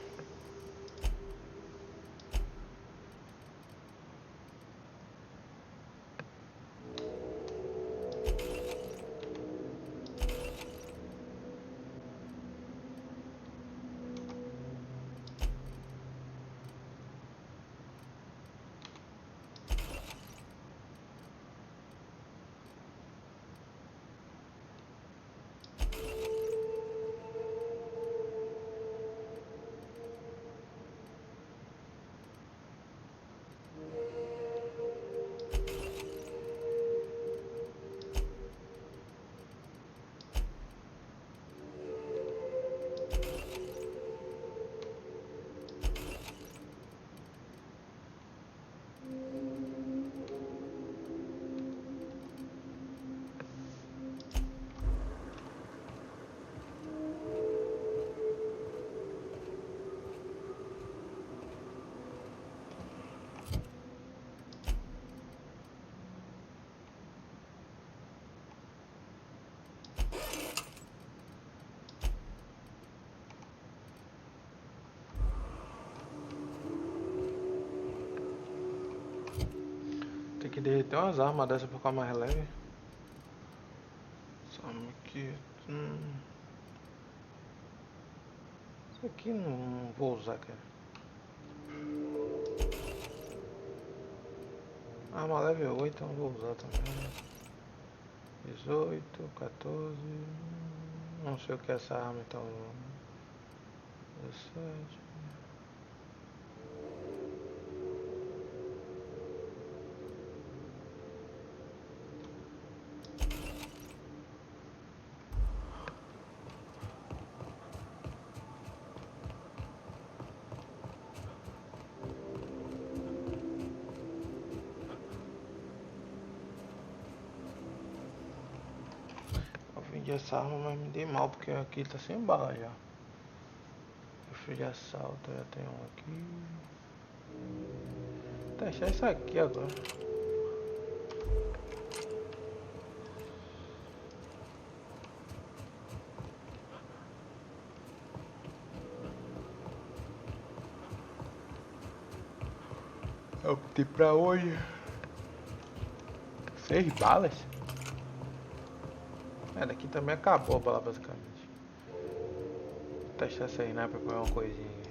S1: Tem que derreter umas armas dessa pra ficar mais leve. Só que... Isso aqui não vou usar, cara. Arma level 8 eu não vou usar também. 18, 14... Não sei o que é essa arma então. 17... de essa arma, mas me dei mal, porque aqui tá sem bala já. Rifle de assalto, já tem um aqui. Vou testar isso aqui agora. É o que tem pra hoje. 6 balas? É, daqui também acabou a bala basicamente. Vou testar essa aí, né, pra pegar uma coisinha.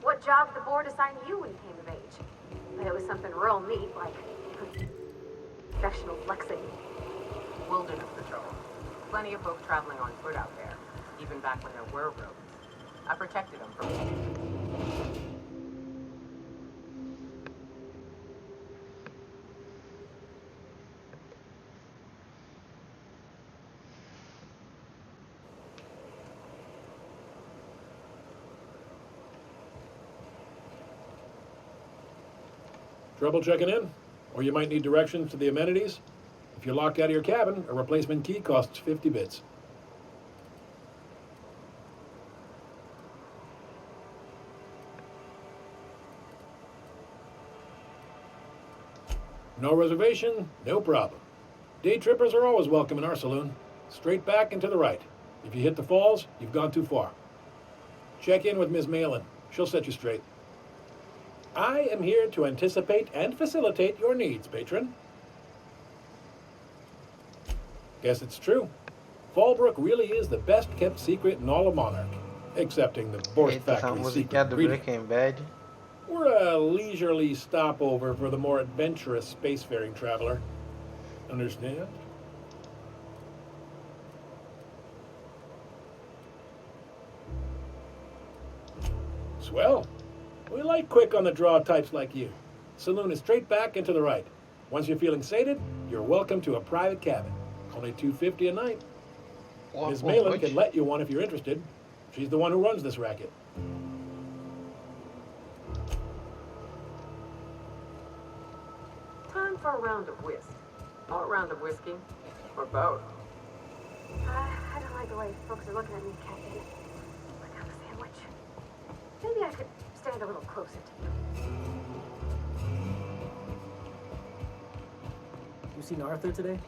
S11: What job did the board assign you when you came of age? But it was something real neat, like professional flexing.
S6: Wilderness patrol. Plenty of folks traveling on foot out there, even back when there were roads. I protected them from...
S12: Trouble checking in? Or you might need directions to the amenities? If you're locked out of your cabin, a replacement key costs 50 bits. No reservation? No problem. Day trippers are always welcome in our saloon. Straight back and to the right. If you hit the falls, you've gone too far. Check in with Ms. Malin. She'll set you straight. I am here to anticipate and facilitate your needs, patron. Guess it's true. Fallbrook really is the best-kept secret in all of Monarch, excepting the Borst
S1: Eita, essa
S12: Factory
S1: musiquinha
S12: secret
S1: do
S12: ingredient.
S1: Breaking Bad.
S12: We're a leisurely stopover for the more adventurous spacefaring traveler. Understand? Swell. We like quick-on-the-draw types like you. Saloon is straight back and to the right. Once you're feeling sated, you're welcome to a private cabin. Only $250 a night. Ms. Malin can let you one if you're interested. She's the one who runs this racket.
S6: Time for a round of whist. Or a round of whiskey. Or both.
S11: I don't like the way folks are looking at me, Captain. Like I'm a sandwich. Maybe I could stand a little closer to you.
S13: You seen Arthur today?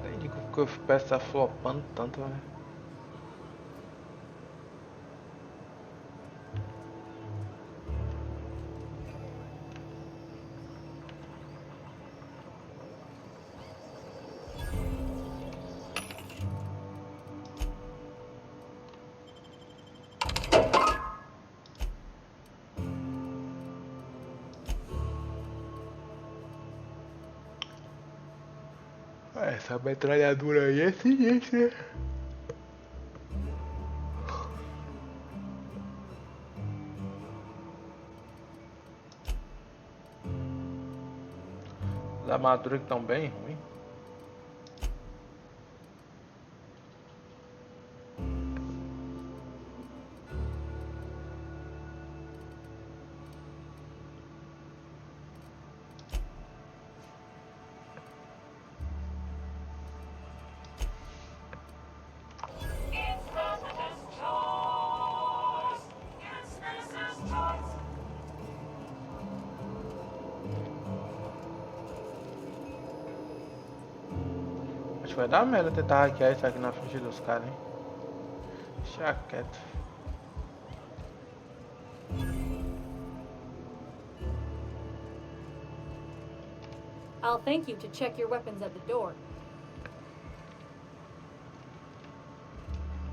S1: Entendi que o FPS tá flopando tanto, né? Essa metralhadora aí é sinistra. As armaduras que estão bem ruins. Acho que vai dar merda tentar hackear isso aqui na frente dos caras, hein? Deixa quieto.
S14: I'll thank you to check your weapons at the door.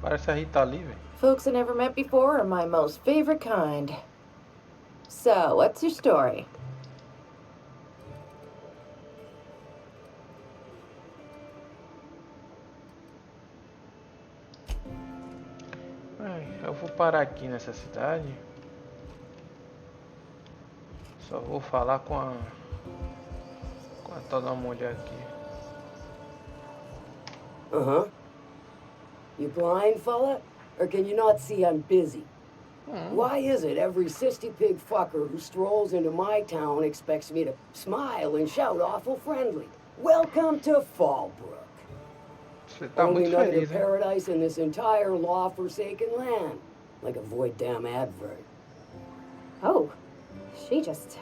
S1: Parece a Rita ali, velho.
S15: Folks I never met before are my most favorite kind. So, what's your story?
S1: Bem, eu vou parar aqui nessa cidade. Só vou falar com a toda mulher aqui.
S13: Uh-huh. You blind, fella? Or can you not see I'm busy? Why is it every sissy pig fucker who strolls into my town expects me to smile and shout awful friendly? Welcome to Fallbrook.
S1: Você tá
S13: Only
S1: muito
S13: nugget
S1: feliz,
S13: of
S1: hein?
S13: paradise in this entire law-forsaken land. Like a void damn advert.
S11: Oh, she just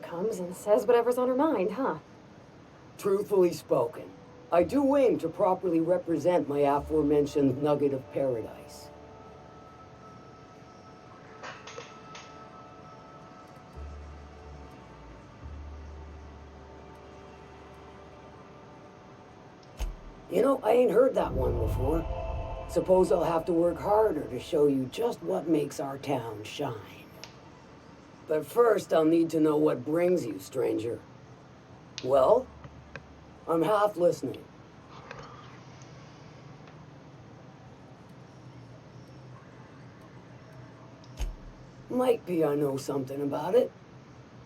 S11: comes and says whatever's on her mind, huh?
S13: Truthfully spoken, I do aim to properly represent my aforementioned nugget of paradise. You know, I ain't heard that one before. Suppose I'll have to work harder to show you just what makes our town shine. But first, I'll need to know what brings you, stranger. Well, I'm half listening. Might be I know something about it.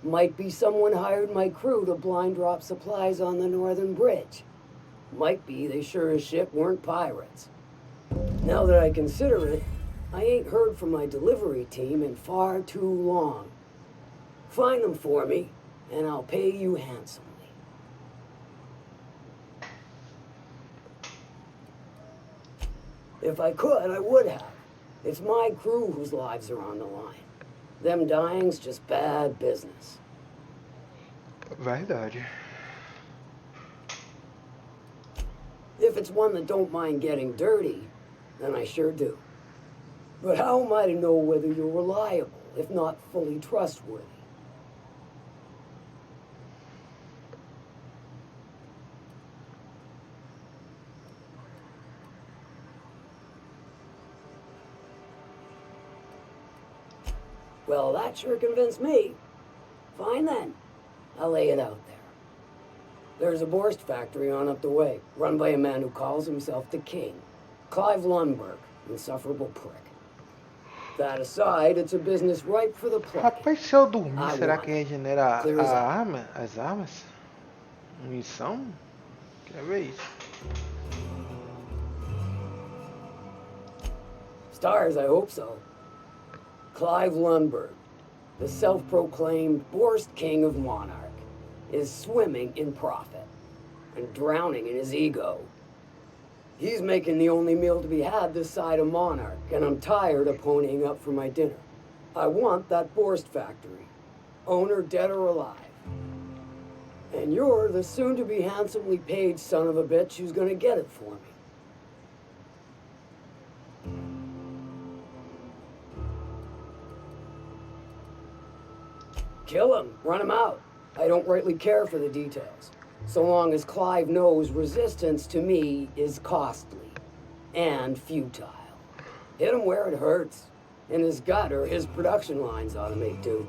S13: Might be someone hired my crew to blind drop supplies on the northern bridge. Might be they sure as shit weren't pirates. Now that I consider it, I ain't heard from my delivery team in far too long. Find them for me, and I'll pay you handsomely. If I could, I would have. It's my crew whose lives are on the line. Them dying's just bad business.
S1: Verdade.
S13: If it's one that don't mind getting dirty, then I sure do. But how am I to know whether you're reliable, if not fully trustworthy? Well, that sure convinced me. Fine then. I'll lay it out there. There's a Borst factory on up the way, run by a man who calls himself the King. Clive Lundberg, insufferable prick. That aside, it's a business ripe for the pluck.
S1: Rapaz, se eu dormir, será que regenera as armas? Munição? Quer ver isso?
S13: Stars, I hope so. Clive Lundberg, the self-proclaimed Borst King of Monarch, is swimming in profit and drowning in his ego. He's making the only meal to be had this side of Monarch, and I'm tired of ponying up for my dinner. I want that Borst factory, owner dead or alive. And you're the soon-to-be handsomely paid son of a bitch who's gonna get it for me. Kill him, run him out. I don't rightly care for the details, so long as Clive knows resistance to me is costly and futile. Hit him where it hurts, in his gut or his production lines automate too.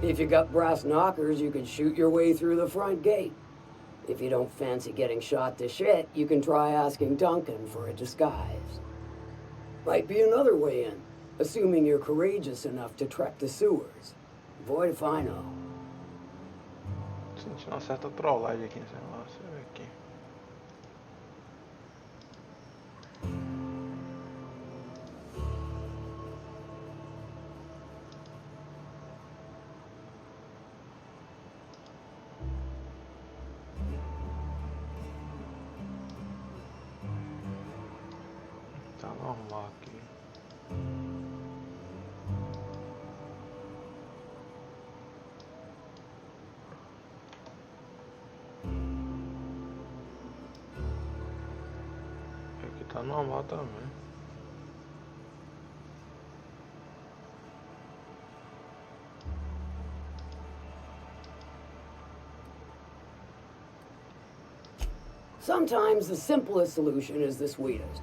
S13: If you got brass knockers, you can shoot your way through the front gate. If you don't fancy getting shot to shit, you can try asking Duncan for a disguise. Might be another way in, assuming you're courageous enough to trek the sewers. Void if I know.
S1: Senti uma certa trollagem aqui nesse negócio. Deixa eu ver aqui. Tá normal aqui. Aqui tá normal também.
S13: Sometimes the simplest solution is the sweetest.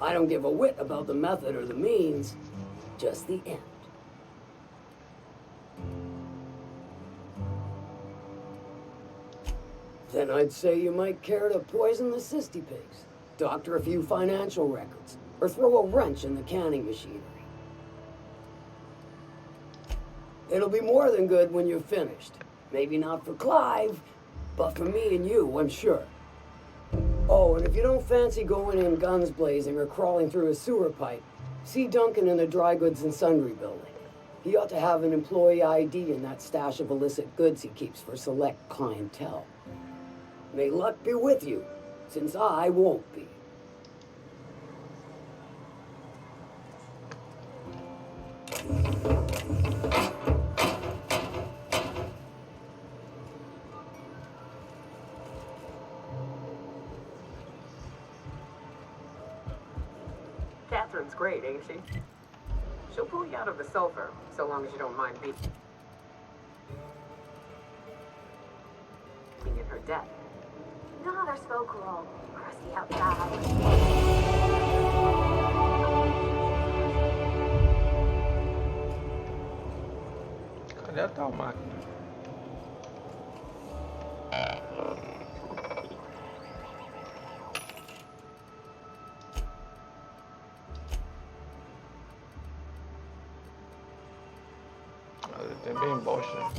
S13: I don't give a whit about the method or the means, just the end. Then I'd say you might care to poison the cysty pigs, doctor a few financial records, or throw a wrench in the canning machinery. It'll be more than good when you're finished. Maybe not for Clive, but for me and you, I'm sure. Oh, and if you don't fancy going in guns blazing or crawling through a sewer pipe, see Duncan in the dry goods and sundry building. He ought to have an employee ID in that stash of illicit goods he keeps for select clientele. May luck be with you, since I won't be.
S6: Catherine's great, ain't she? She'll pull you out of the sulfur, so long as you don't mind being in her debt.
S3: You know how they're so cool, crusty outside.
S1: Cadê a tal máquina? Tem bem bosta.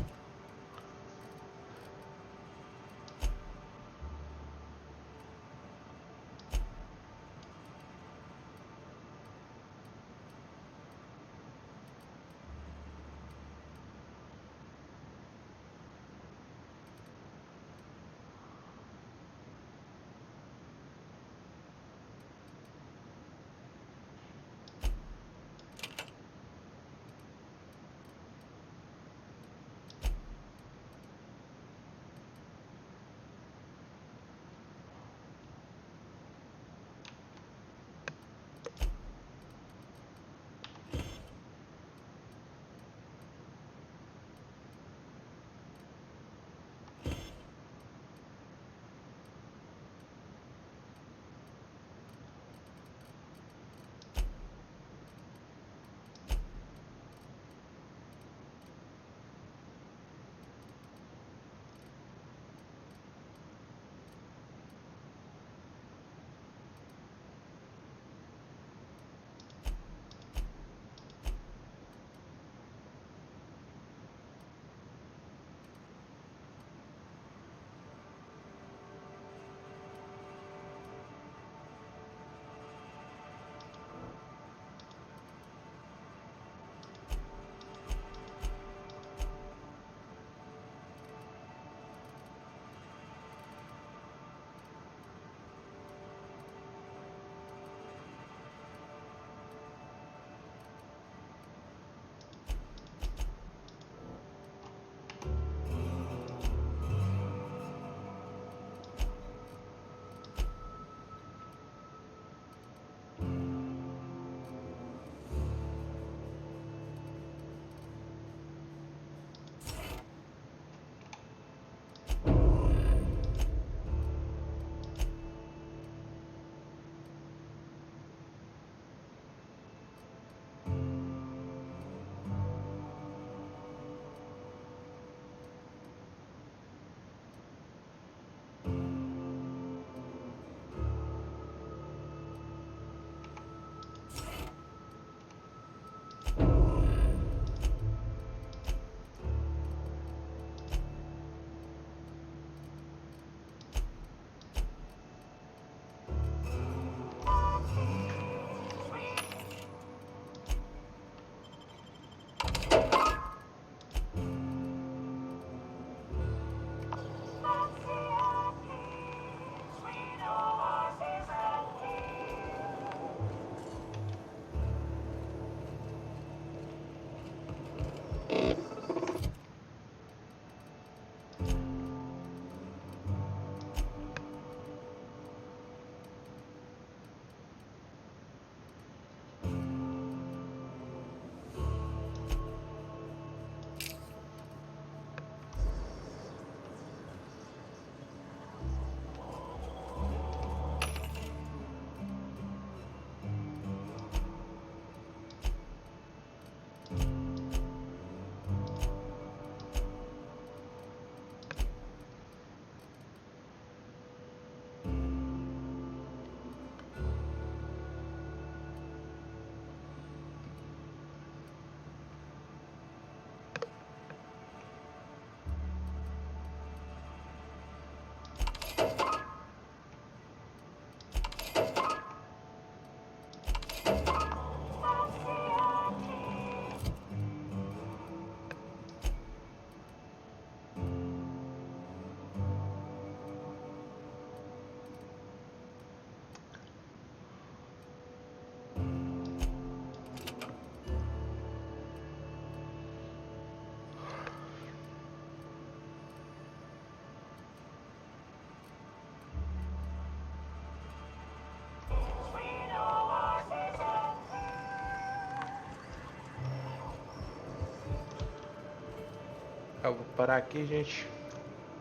S1: vou parar aqui, gente.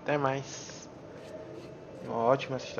S1: Até mais. Uma ótima